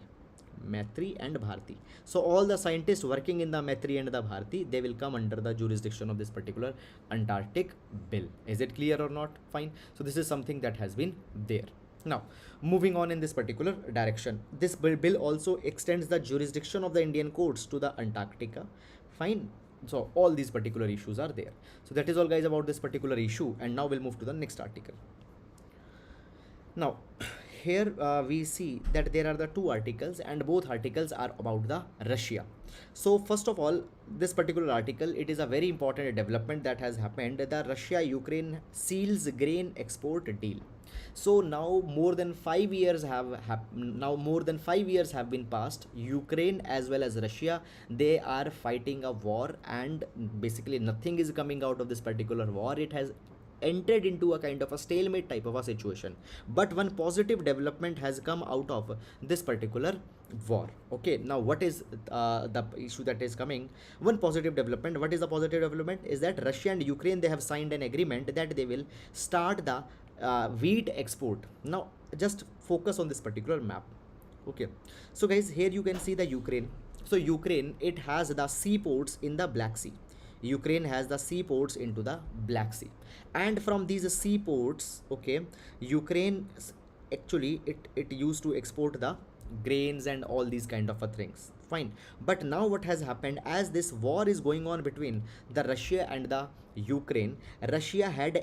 Maitri and Bharti. So all the scientists working in the Maitri and the Bharti, they will come under the jurisdiction of this particular Antarctic Bill. Is it clear or not? Fine. So this is something that has been there. Now moving on in this particular direction, this bill also extends the jurisdiction of the Indian courts to the Antarctica. Fine. So all these particular issues are there. So that is all guys about this particular issue, and now we'll move to the next article. Now here we see that there are the 2 articles, and both articles are about the Russia. So first of all, this particular article, it is a very important development that has happened. The Russia-Ukraine seals grain export deal. So now more than 5 years have been passed. Ukraine as well as Russia, they are fighting a war, and basically nothing is coming out of this particular war. It has entered into a kind of a stalemate type of a situation. But one positive development has come out of this particular war. Okay, now what is the issue that is coming? One positive development. What is the positive development? Is that Russia and Ukraine, they have signed an agreement that they will start the wheat export. Now just focus on this particular map. Okay, so guys, here you can see the Ukraine. So Ukraine, it has the seaports in the Black Sea. Ukraine has the seaports into the Black Sea, and from these seaports, okay, Ukraine actually it used to export the grains and all these kind of things. Fine. But now what has happened, as this war is going on between the Russia and the Ukraine, Russia had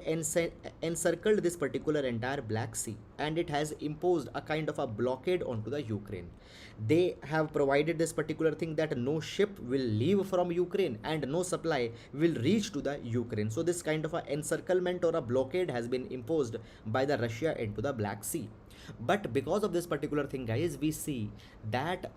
encircled this particular entire Black Sea, and it has imposed a kind of a blockade onto the Ukraine. They have provided this particular thing that no ship will leave from Ukraine and no supply will reach to the Ukraine. So this kind of a encirclement or a blockade has been imposed by the Russia into the Black Sea. But because of this particular thing, guys, we see that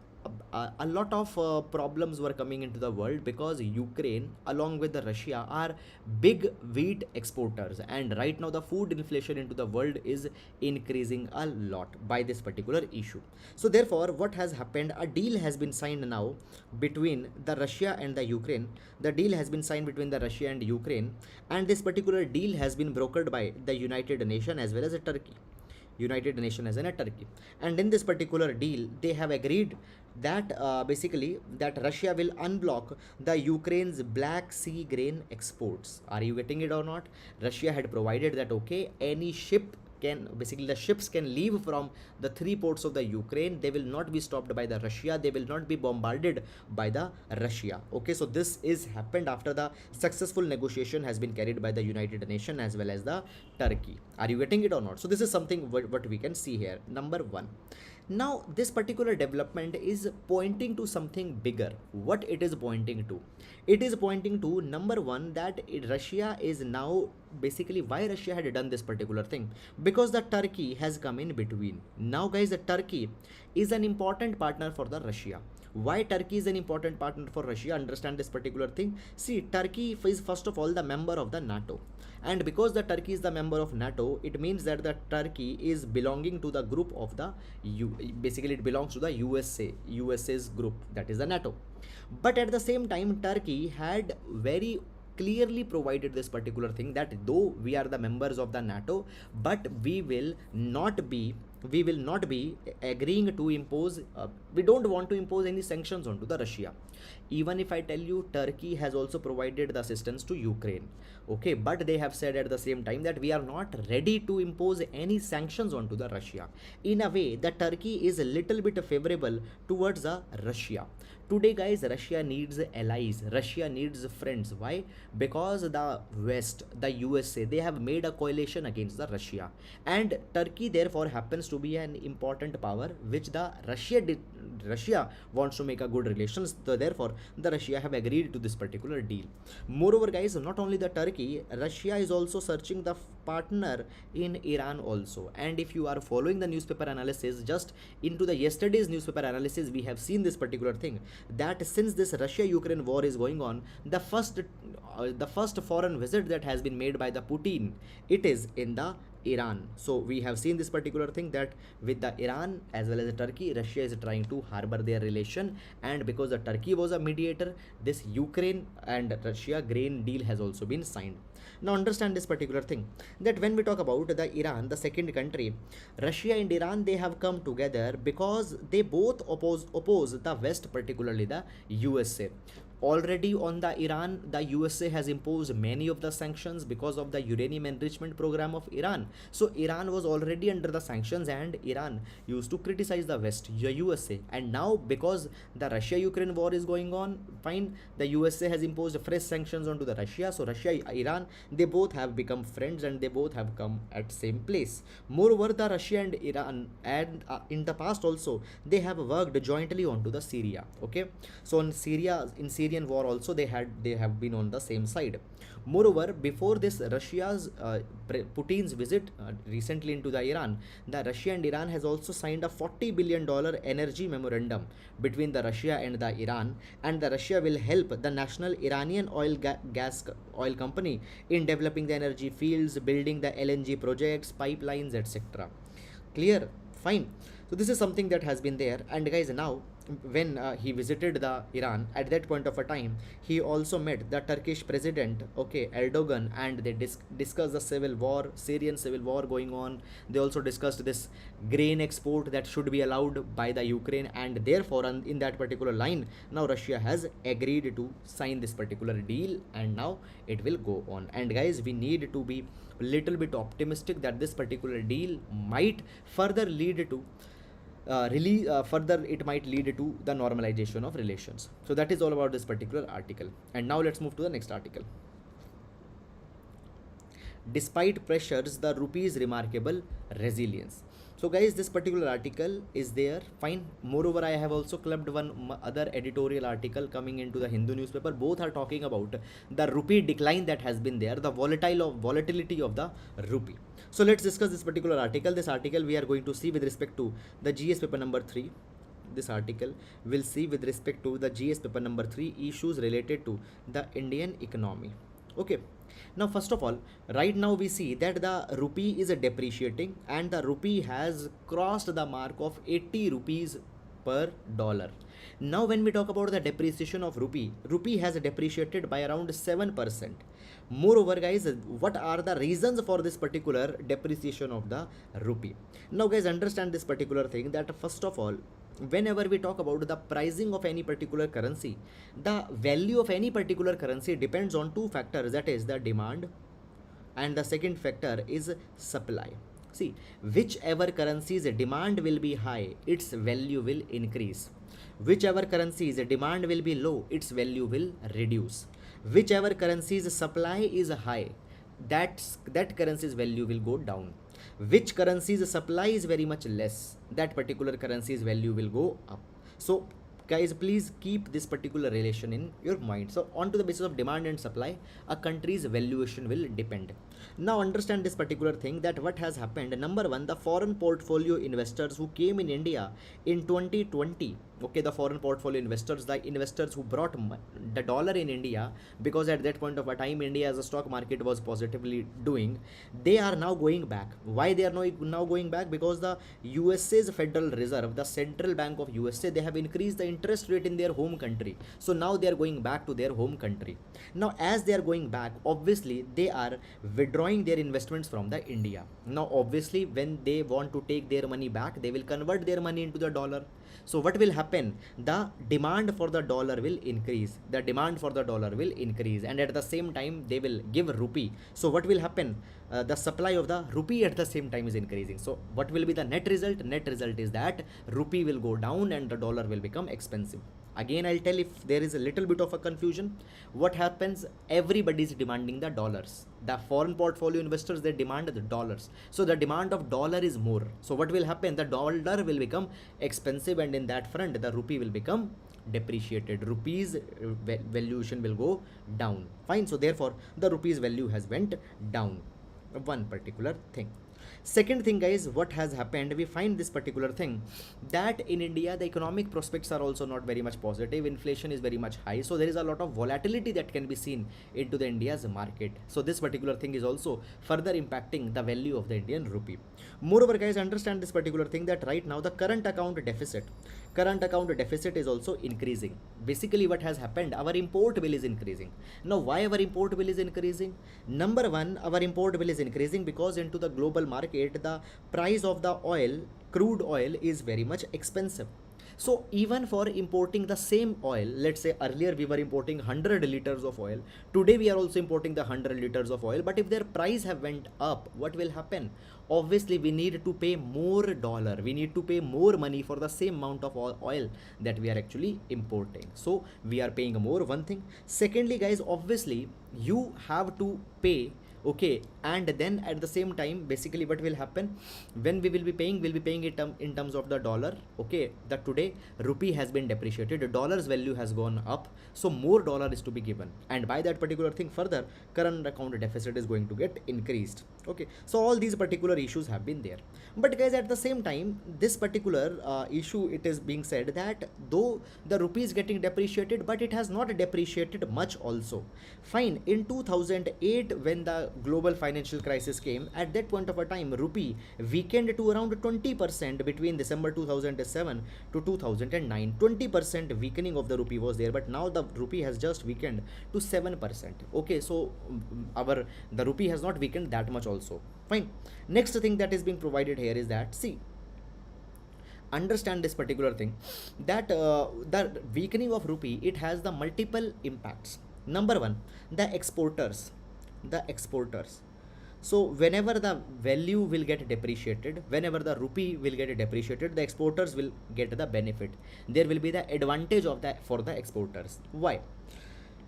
a lot of problems were coming into the world, because Ukraine along with the Russia are big wheat exporters, and right now the food inflation into the world is increasing a lot by this particular issue. So therefore what has happened, a deal has been signed now between the Russia and the Ukraine. The deal has been signed between the Russia and Ukraine, and this particular deal has been brokered by the United Nations as well as Turkey. United Nations as in a Turkey. And in this particular deal, they have agreed that basically that Russia will unblock the Ukraine's Black Sea grain exports. Are you getting it or not? Russia had provided that, okay, any ship can, basically the ships can leave from the 3 ports of the Ukraine. They will not be stopped by the Russia. They will not be bombarded by the Russia. Okay, so this is happened after the successful negotiation has been carried by the United Nations as well as the Turkey. Are you getting it or not? So this is something what we can see here. Number 1. Now this particular development is pointing to something bigger. What it is pointing to? It is pointing to, number 1, that Russia is now, basically why Russia had done this particular thing, because the Turkey has come in between. Now guys, the Turkey is an important partner for the Russia. Why Turkey is an important partner for Russia? Understand this particular thing. See, Turkey is first of all the member of the NATO, and because the Turkey is the member of NATO, it means that the Turkey is belonging to the group of the basically it belongs to the USA's group, that is the NATO. But at the same time, Turkey had very clearly provided this particular thing, that though we are the members of the NATO, but we will not be agreeing to impose, we don't want to impose any sanctions onto the Russia. Even if I tell you, Turkey has also provided the assistance to Ukraine, okay, but they have said at the same time that we are not ready to impose any sanctions onto the Russia. In a way, the Turkey is a little bit favorable towards the Russia. Today, guys, Russia needs allies, Russia needs friends. Why? Because the West, the USA, they have made a coalition against the Russia, and Turkey therefore happens to be an important power which the Russia wants to make a good relations. So therefore, the Russia have agreed to this particular deal. Moreover, guys, not only the Turkey, Russia is also searching the partner in Iran also. And if you are following the newspaper analysis, just into the yesterday's newspaper analysis, we have seen this particular thing, that since this Russia-Ukraine war is going on, the first foreign visit that has been made by the Putin, it is in the Iran. So we have seen this particular thing, that with the Iran as well as the Turkey, Russia is trying to harbor their relation, and because the Turkey was a mediator, this Ukraine and Russia grain deal has also been signed. Now understand this particular thing, that when we talk about the Iran, the second country, Russia and Iran, they have come together because they both oppose the West, particularly the USA. Already on the Iran, the USA has imposed many of the sanctions because of the uranium enrichment program of Iran. So Iran was already under the sanctions, and Iran used to criticize the West, the USA. And now because the Russia-Ukraine war is going on, fine, the USA has imposed fresh sanctions onto the Russia. So Russia, Iran, they both have become friends, and they both have come at same place. Moreover, the Russia and Iran, and in the past also, they have worked jointly onto the Syria. Okay, so in Syrian war also, they have been on the same side. Moreover, before this Russia's Putin's visit recently into the Iran, the Russia and Iran has also signed a $40 billion energy memorandum between the Russia and the Iran, and the Russia will help the national Iranian oil company in developing the energy fields, building the LNG projects, pipelines, etc. Clear? Fine. So this is something that has been there. And guys, now when he visited the Iran, at that point of a time, he also met the Turkish president, okay, Erdogan, and they discussed the Syrian civil war going on. They also discussed this grain export that should be allowed by the Ukraine, and therefore in that particular line, now Russia has agreed to sign this particular deal, and now it will go on. And guys, we need to be a little bit optimistic that this particular deal might further lead to further it might lead to the normalization of relations. So that is all about this particular article. And now let's move to the next article. Despite pressures, the rupee's remarkable resilience. So guys, this particular article is there, fine. Moreover, I have also clubbed one other editorial article coming into the Hindu newspaper. Both are talking about the rupee decline that has been there, the volatility of the rupee. So let's discuss this particular article. This article we are going to see with respect to the GS paper number 3. This article will see with respect to the GS paper number 3 issues related to the Indian economy. Okay. Now, first of all, right now we see that the rupee is depreciating, and the rupee has crossed the mark of 80 rupees per dollar. Now, when we talk about the depreciation of rupee has depreciated by around 7%. Moreover, guys, what are the reasons for this particular depreciation of the rupee? Now, guys, understand this particular thing, that first of all, whenever we talk about the pricing of any particular currency, the value of any particular currency depends on two factors, that is the demand, and the second factor is supply. See, whichever currency's demand will be high, its value will increase. Whichever currency's demand will be low, its value will reduce. Whichever currency's supply is high, that currency's value will go down. Which currency's supply is very much less, that particular currency's value will go up. So guys, please keep this particular relation in your mind. So on to the basis of demand and supply, a country's valuation will depend. Now understand this particular thing, that what has happened. Number one, the foreign portfolio investors who came in India in 2020, okay, the foreign portfolio investors, the investors who brought the dollar in India, because at that point of a time India as a stock market was positively doing, they are now going back. Why they are now going back? Because the USA's Federal Reserve, the central bank of USA, they have increased the interest rate in their home country, so now they are going back to their home country. Now as they are going back, obviously they are withdrawing their investments from the India. Now obviously when they want to take their money back, they will convert their money into the dollar. So what will happen? The demand for the dollar will increase. The demand for the dollar will increase, and at the same time they will give rupee. So what will happen? The supply of the rupee at the same time is increasing. So what will be the net result? Net result is that rupee will go down and the dollar will become expensive. Again, I'll tell if there is a little bit of a confusion. What happens? Everybody is demanding the dollars. The foreign portfolio investors, they demand the dollars. So the demand of dollar is more. So what will happen? The dollar will become expensive, and in that front, the rupee will become depreciated. Rupees valuation will go down. Fine. So therefore, the rupees value has went down. One particular thing. Second thing, guys, what has happened? We find this particular thing that in India the economic prospects are also not very much positive. Inflation is very much high, so there is a lot of volatility that can be seen into the India's market. So this particular thing is also further impacting the value of the Indian rupee. Moreover, guys, understand this particular thing that right now the current account deficit is also increasing. Basically what has happened, our import bill is increasing. Now why our import bill is increasing? Number one, our import bill is increasing because into the global market the price of the oil, crude oil, is very much expensive. So even for importing the same oil, let's say earlier we were importing 100 liters of oil, today we are also importing the 100 liters of oil, but if their price have went up, what will happen? Obviously we need to pay more dollar, we need to pay more money for the same amount of oil that we are actually importing. So we are paying more, one thing. Secondly, guys, obviously you have to pay, okay, and then at the same time basically what will happen when we will be paying, we'll be paying it in terms of the dollar. Okay, that today rupee has been depreciated, the dollar's value has gone up, so more dollar is to be given, and by that particular thing further current account deficit is going to get increased. Okay, so all these particular issues have been there. But guys, at the same time this particular issue, it is being said that though the rupee is getting depreciated, but it has not depreciated much also. Fine, in 2008 when the global financial crisis came, at that point of a time rupee weakened to around 20% between December 2007 to 2009. 20% weakening of the rupee was there, but now the rupee has just weakened to 7%. Okay, so the rupee has not weakened that much also. Fine. Next thing that is being provided here is that, see, understand this particular thing that the weakening of rupee, it has the multiple impacts. Number one, the exporters. So whenever the value will get depreciated, whenever the rupee will get depreciated, the exporters will get the benefit. There will be the advantage of that for the exporters. Why?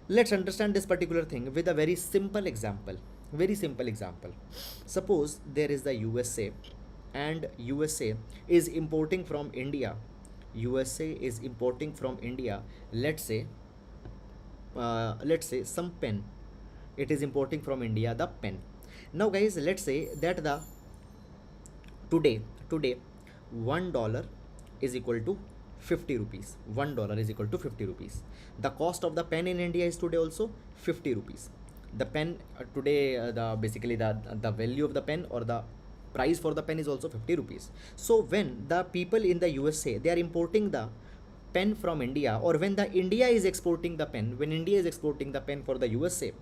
Let's understand this particular thing with a very simple example. Suppose there is the USA, and USA is importing from India. Let's say some pen. It is importing from India the pen. Now guys, let's say that the today $1 is equal to 50 rupees. $1 is equal to 50 rupees. The cost of the pen in India is today also 50 rupees. The pen today, the value of the pen or the price for the pen is also 50 rupees. So when the people in the USA, they are importing the pen from India, or when the India is exporting the pen, for the USA,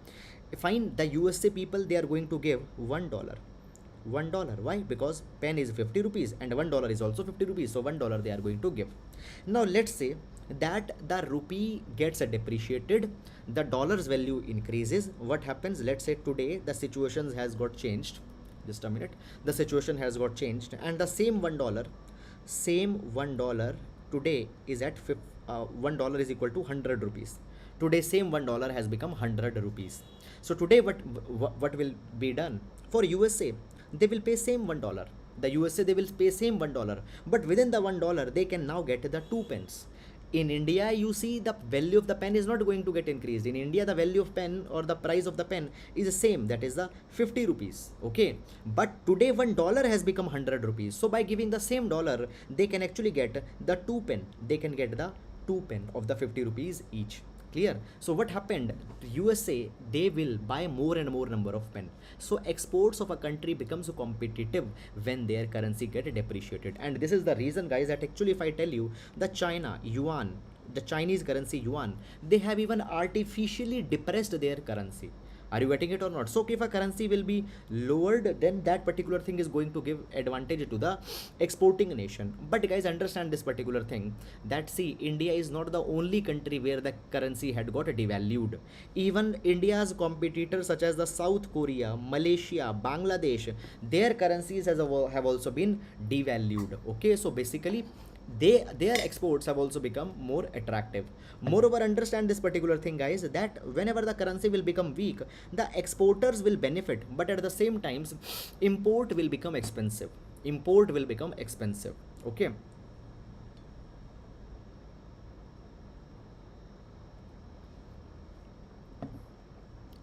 fine, the USA people, they are going to give $1. Why? Because pen is 50 rupees and $1 is also 50 rupees, so $1 they are going to give. Now let's say that the rupee gets depreciated, the dollar's value increases. What happens? Let's say today the situation has got changed. Just a minute. The situation has got changed, and the same $1 today is at $1 is equal to 100 rupees. Today same $1 has become 100 rupees. So today what will be done? For USA, they will pay same $1. The USA, they will pay same $1, but within the $1 they can now get the 2 pence. in India, you see the value of the pen is not going to get increased. In India, the value of pen or the price of the pen is the same, that is the 50 rupees. Okay, but today $1 has become 100 rupees. So by giving the same dollar, they can actually get the two pen, they can get the two pen of the 50 rupees each. Clear? So what happened? USA, they will buy more and more number of pen. So exports of a country becomes competitive when their currency get depreciated. And this is the reason, guys, that actually if I tell you the China yuan, the Chinese currency yuan, they have even artificially depressed their currency. Are you getting it or not? So if a currency will be lowered, then that particular thing is going to give advantage to the exporting nation. But guys, understand this particular thing, that see, India is not the only country where the currency had got devalued. Even India's competitors such as the South Korea, Malaysia, Bangladesh, their currencies have also been devalued. Okay, so basically their exports have also become more attractive. Moreover, understand this particular thing, guys, that whenever the currency will become weak, the exporters will benefit, but at the same times import will become expensive. Import will become expensive. Okay,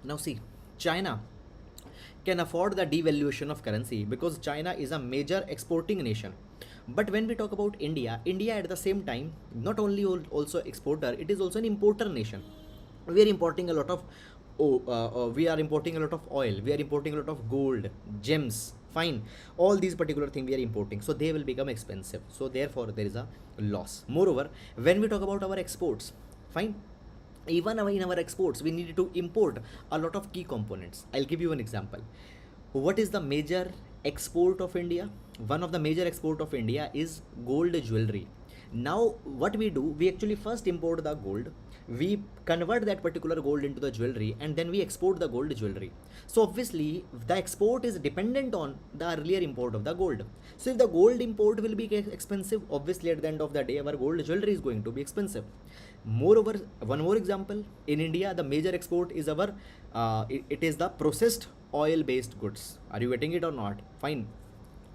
now see, China can afford the devaluation of currency because China is a major exporting nation. But when we talk about India, India at the same time not only also exporter, it is also an importer nation. We are importing a lot of we are importing a lot of oil, we are importing a lot of gold, gems, fine, all these particular things we are importing, so they will become expensive, so therefore there is a loss. Moreover, when we talk about our exports, fine, even in our exports we need to import a lot of key components. I'll give you an example. What is the major export of India? One of the major export of India is gold jewelry. Now what we do, we actually first import the gold, we convert that particular gold into the jewelry, and then we export the gold jewelry. So obviously the export is dependent on the earlier import of the gold. So if the gold import will be expensive, obviously at the end of the day our gold jewelry is going to be expensive. Moreover, one more example, in India the major export is our it is the processed oil based goods. Are you getting it or not? Fine,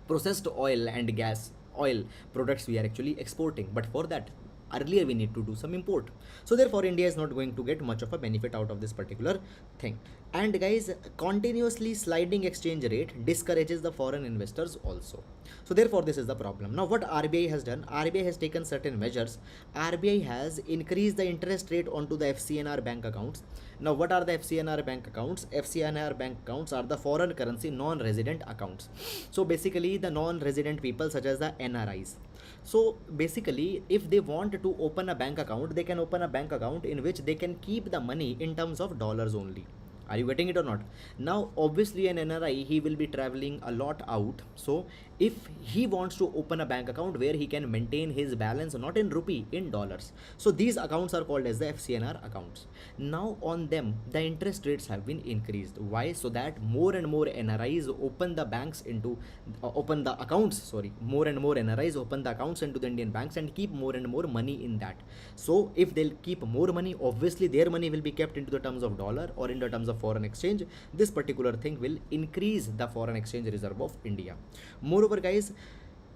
processed oil and gas oil products we are actually exporting, but for that earlier we need to do some import. So therefore India is not going to get much of a benefit out of this particular thing. And guys, continuously sliding exchange rate discourages the foreign investors also. So therefore this is the problem. Now what RBI has done, RBI has taken certain measures. RBI has increased the interest rate onto the FCNR bank accounts. Now what are the FCNR bank accounts? FCNR bank accounts are the foreign currency non-resident accounts. So basically the non-resident people such as the NRIs. So basically if they want to open a bank account, they can open a bank account in which they can keep the money in terms of dollars only. Are you getting it or not? Now obviously an NRI, he will be traveling a lot out, so if he wants to open a bank account where he can maintain his balance not in rupee, in dollars, so these accounts are called as the FCNR accounts. Now on them the interest rates have been increased. Why? So that more and more NRIs open the banks into open the accounts, sorry, more and more NRIs open the accounts into the Indian banks and keep more and more money in that. So if they'll keep more money, obviously their money will be kept into the terms of dollar or in the terms of foreign exchange. This particular thing will increase the foreign exchange reserve of India. Moreover, guys,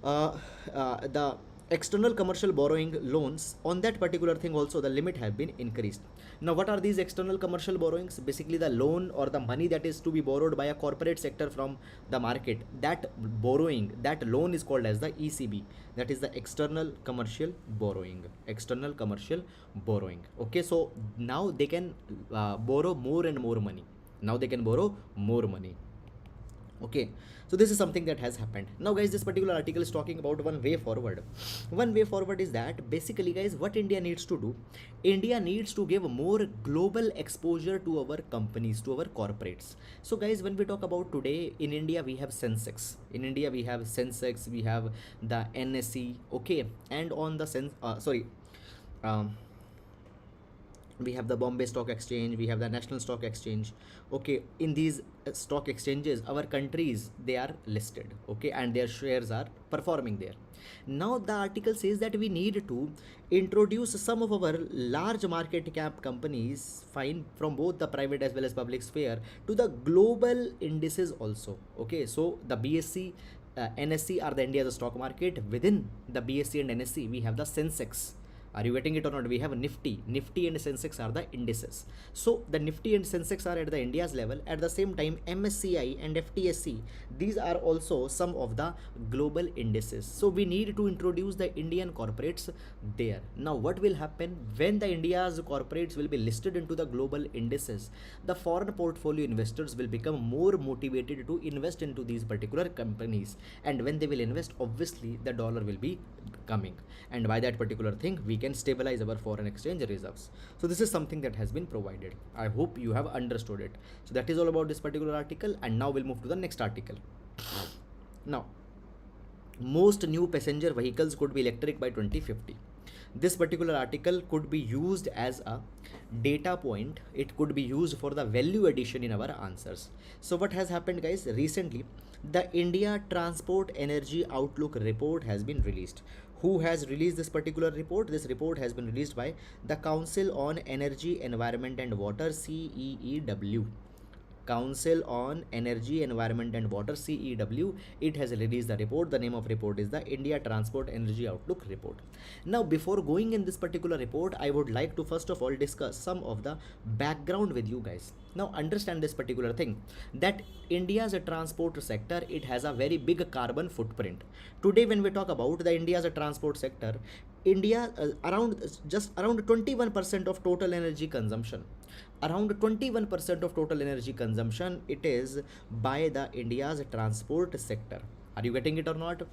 the external commercial borrowing loans, on that particular thing also the limit have been increased. Now what are these external commercial borrowings? Basically the loan or the money that is to be borrowed by a corporate sector from the market, that borrowing, that loan is called as the ECB, that is the external commercial borrowing. External commercial borrowing. Okay, so now they can borrow more and more money. Now they can borrow more money. Okay, so this is something that has happened. Now guys, this particular article is talking about one way forward. One way forward is that basically, guys, what India needs to do, India needs to give more global exposure to our companies, to our corporates. So guys, when we talk about today in India, we have Sensex. In India we have Sensex, we have the NSE. Okay, and on the um, we have the Bombay Stock Exchange, we have the National Stock Exchange. Okay, in these stock exchanges our countries, they are listed. Okay, and their shares are performing there. Now the article says that we need to introduce some of our large market cap companies, fine, from both the private as well as public sphere to the global indices also. Okay, so the BSC, NSE are the India's stock market. Within the BSC and NSE we have the Sensex. Are you getting it or not? We have Nifty. Nifty and Sensex are the indices. So the Nifty and Sensex are at the India's level. At the same time, MSCI and FTSE, these are also some of the global indices. So we need to introduce the Indian corporates there. Now what will happen when the India's corporates will be listed into the global indices? The foreign portfolio investors will become more motivated to invest into these particular companies, and when they will invest, obviously the dollar will be coming, and by that particular thing we can stabilize our foreign exchange reserves. So this is something that has been provided. I hope you have understood it. So that is all about this particular article, and now we'll move to the next article. Now, most new passenger vehicles could be electric by 2050. This particular article could be used as a data point. It could be used for the value addition in our answers. So what has happened, guys? Recently the India Transport Energy Outlook report has been released. Who has released this particular report? This report has been released by the Council on Energy, Environment and Water, CEEW. Council on Energy, Environment and Water, CEW. It has released the report. The name of report is the India Transport Energy Outlook report. Now before going in this particular report, I would like to first of all discuss some of the background with you guys. Now understand this particular thing, that India's transport sector, it has a very big carbon footprint. Today when we talk about the India's transport sector, India just around 21% of total energy consumption, around 21% of total energy consumption, it is by the India's transport sector. Are you getting it or not?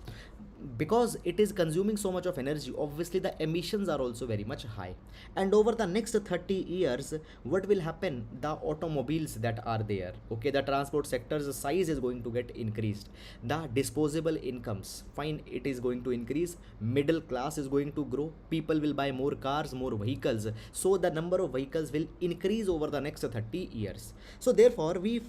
Because it is consuming so much of energy, obviously the emissions are also very much high. And over the next 30 years, what will happen? The automobiles that are there, okay, the transport sector's size is going to get increased. The disposable incomes, fine, it is going to increase. Middle class is going to grow. People will buy more cars, more vehicles. So the number of vehicles will increase over the next 30 years. So therefore, we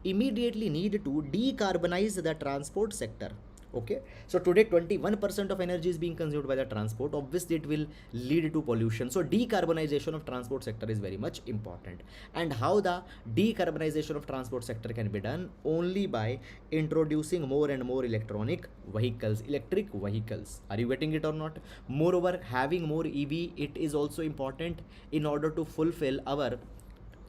immediately need to decarbonize the transport sector. Okay, so today 21% of energy is being consumed by the transport. Obviously it will lead to pollution. So decarbonization of transport sector is very much important. And how the decarbonization of transport sector can be done? Only by introducing more and more electric vehicles. Are you getting it or not? Moreover, having more EV, it is also important in order to fulfill our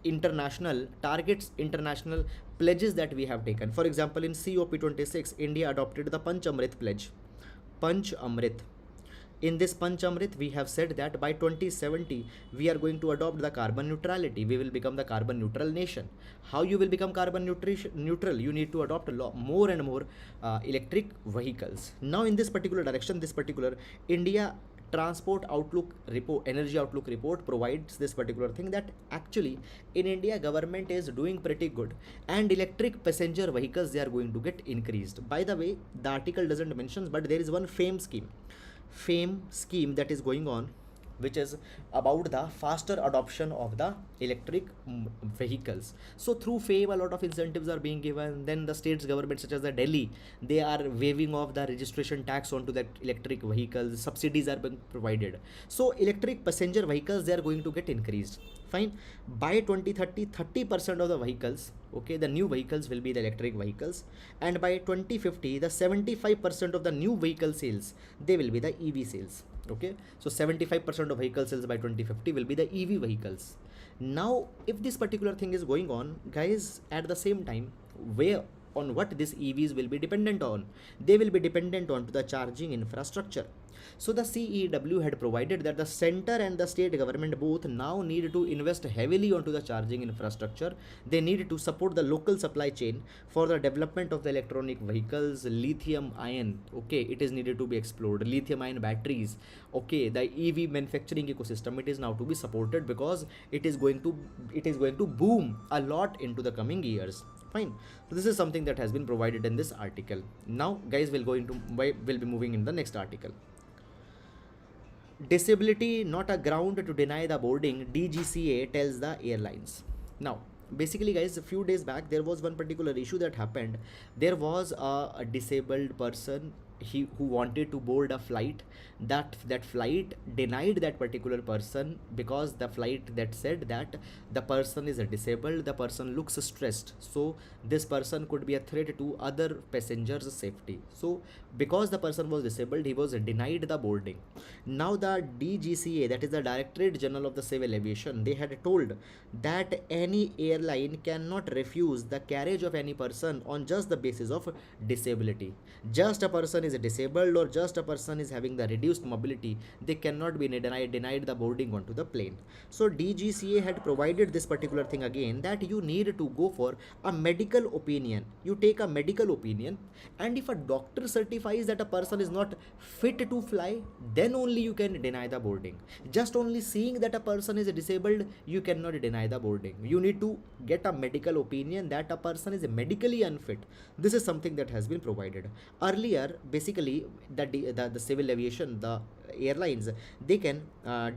international targets, international pledges that we have taken. For example, in COP26, India adopted the Panchamrit pledge. Panchamrit. In this Panchamrit, we have said that by 2070, we are going to adopt the carbon neutrality. We will become the carbon neutral nation. How you will become carbon neutral? You need to adopt more and more electric vehicles. Now, in this particular direction, this particular India Transport Outlook report, Energy Outlook report provides this particular thing, that actually in India government is doing pretty good, and electric passenger vehicles, they are going to get increased. By the way, the article doesn't mention, but there is one FAME scheme that is going on, which is about the faster adoption of the electric vehicles. So through FAME, a lot of incentives are being given. Then the states government such as the Delhi, they are waiving off the registration tax onto that electric vehicles. Subsidies are being provided. So electric passenger vehicles, they are going to get increased. Fine. By 2030, 30% of the vehicles, okay, the new vehicles will be the electric vehicles, and by 2050, the 75% of the new vehicle sales, they will be the EV sales. Okay, so 75% of vehicle sales by 2050 will be the EV vehicles. Now if this particular thing is going on, guys, at the same time, where on what these EVs will be dependent on? They will be dependent on to the charging infrastructure. So the CEW had provided that the center and the state government both now need to invest heavily onto the charging infrastructure. They need to support the local supply chain for the development of the electronic vehicles. Lithium ion, okay, it is needed to be explored. Lithium ion batteries, okay, the EV manufacturing ecosystem, it is now to be supported, because it is going to boom a lot into the coming years. Fine. So this is something that has been provided in this article. Now guys, we'll be moving in the next article. Disability not a ground to deny the boarding, DGCA tells the airlines. Now basically guys, a few days back there was one particular issue that happened. There was a disabled person. he who wanted to board a flight, that flight denied that particular person, because the flight that said that the person is disabled, the person looks stressed, so this person could be a threat to other passengers safety. So because the person was disabled, he was denied the boarding. Now the DGCA, that is the Directorate General of the Civil Aviation, they had told that any airline cannot refuse the carriage of any person on just the basis of disability. Just a person is disabled or just a person is having the reduced mobility, they cannot be denied the boarding onto the plane. So DGCA had provided this particular thing again, that you need to go for a medical opinion. You take a medical opinion, and if a doctor certifies that a person is not fit to fly, then only you can deny the boarding. Just only seeing that a person is disabled, you cannot deny the boarding. You need to get a medical opinion that a person is medically unfit. This is something that has been provided earlier. Basically the civil aviation, the airlines, they can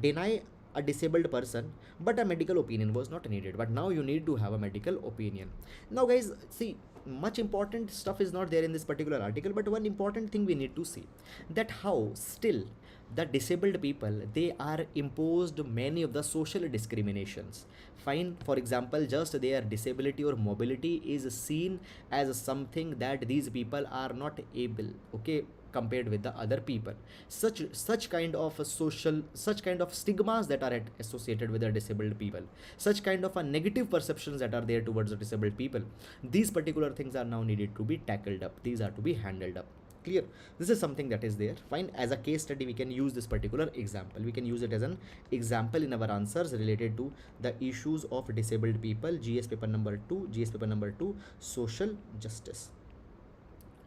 deny a disabled person, but a medical opinion was not needed. But now you need to have a medical opinion. Now guys, see, much important stuff is not there in this particular article, but one important thing we need to see, that how still the disabled people, they are imposed many of the social discriminations. Fine, for example, just their disability or mobility is seen as something that these people are not able, okay, compared with the other people. Such kind of such kind of stigmas that are associated with the disabled people, such kind of a negative perceptions that are there towards the disabled people, these particular things are now needed to be tackled up, these are to be handled up. Clear? This is something that is there. Fine, as a case study we can use this particular example, we can use it as an example in our answers related to the issues of disabled people. GS paper number 2, social justice.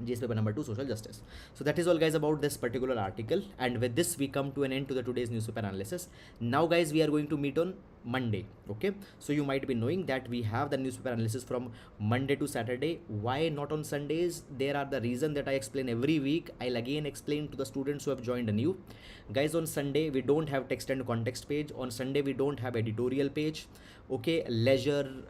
GS paper number 2, social justice. So that is all guys about this particular article, and with this we come to an end to the today's newspaper analysis. Now guys, we are going to meet on Monday. Okay, so you might be knowing that we have the newspaper analysis from Monday to Saturday. Why not on Sundays? There are the reason that I explain every week. I'll again explain to the students who have joined new. Guys, on Sunday we don't have text and context page. On Sunday we don't have editorial page. Okay, leisure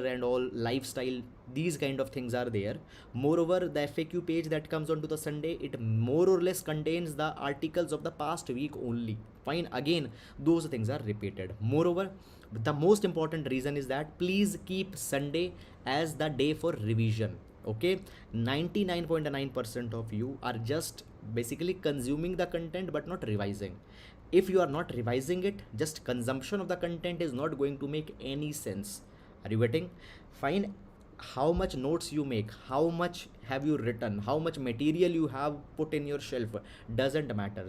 and all, lifestyle, these kind of things are there. Moreover, the FAQ page that comes onto the Sunday, it more or less contains the articles of the past week only. Fine, again those things are repeated. Moreover, the most important reason is that please keep Sunday as the day for revision. Okay, 99.9% of you are just basically consuming the content but not revising. If you are not revising it, just consumption of the content is not going to make any sense. Are you getting? Fine, how much notes you make, how much have you written, how much material you have put in your shelf, doesn't matter.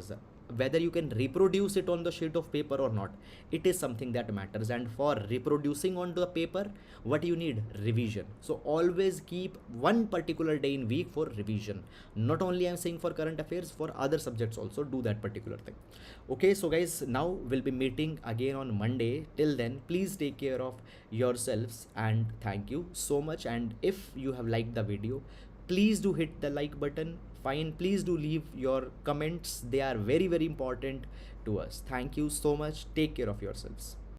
Whether you can reproduce it on the sheet of paper or not, it is something that matters. And for reproducing onto the paper, what you need? Revision. So always keep one particular day in week for revision. Not only I'm saying for current affairs, for other subjects also do that particular thing. Okay, so guys, now we'll be meeting again on Monday. Till then, please take care of yourselves, and thank you so much. And if you have liked the video, please do hit the like button. Fine, please do leave your comments, they are very important to us. Thank you so much. Take care of yourselves.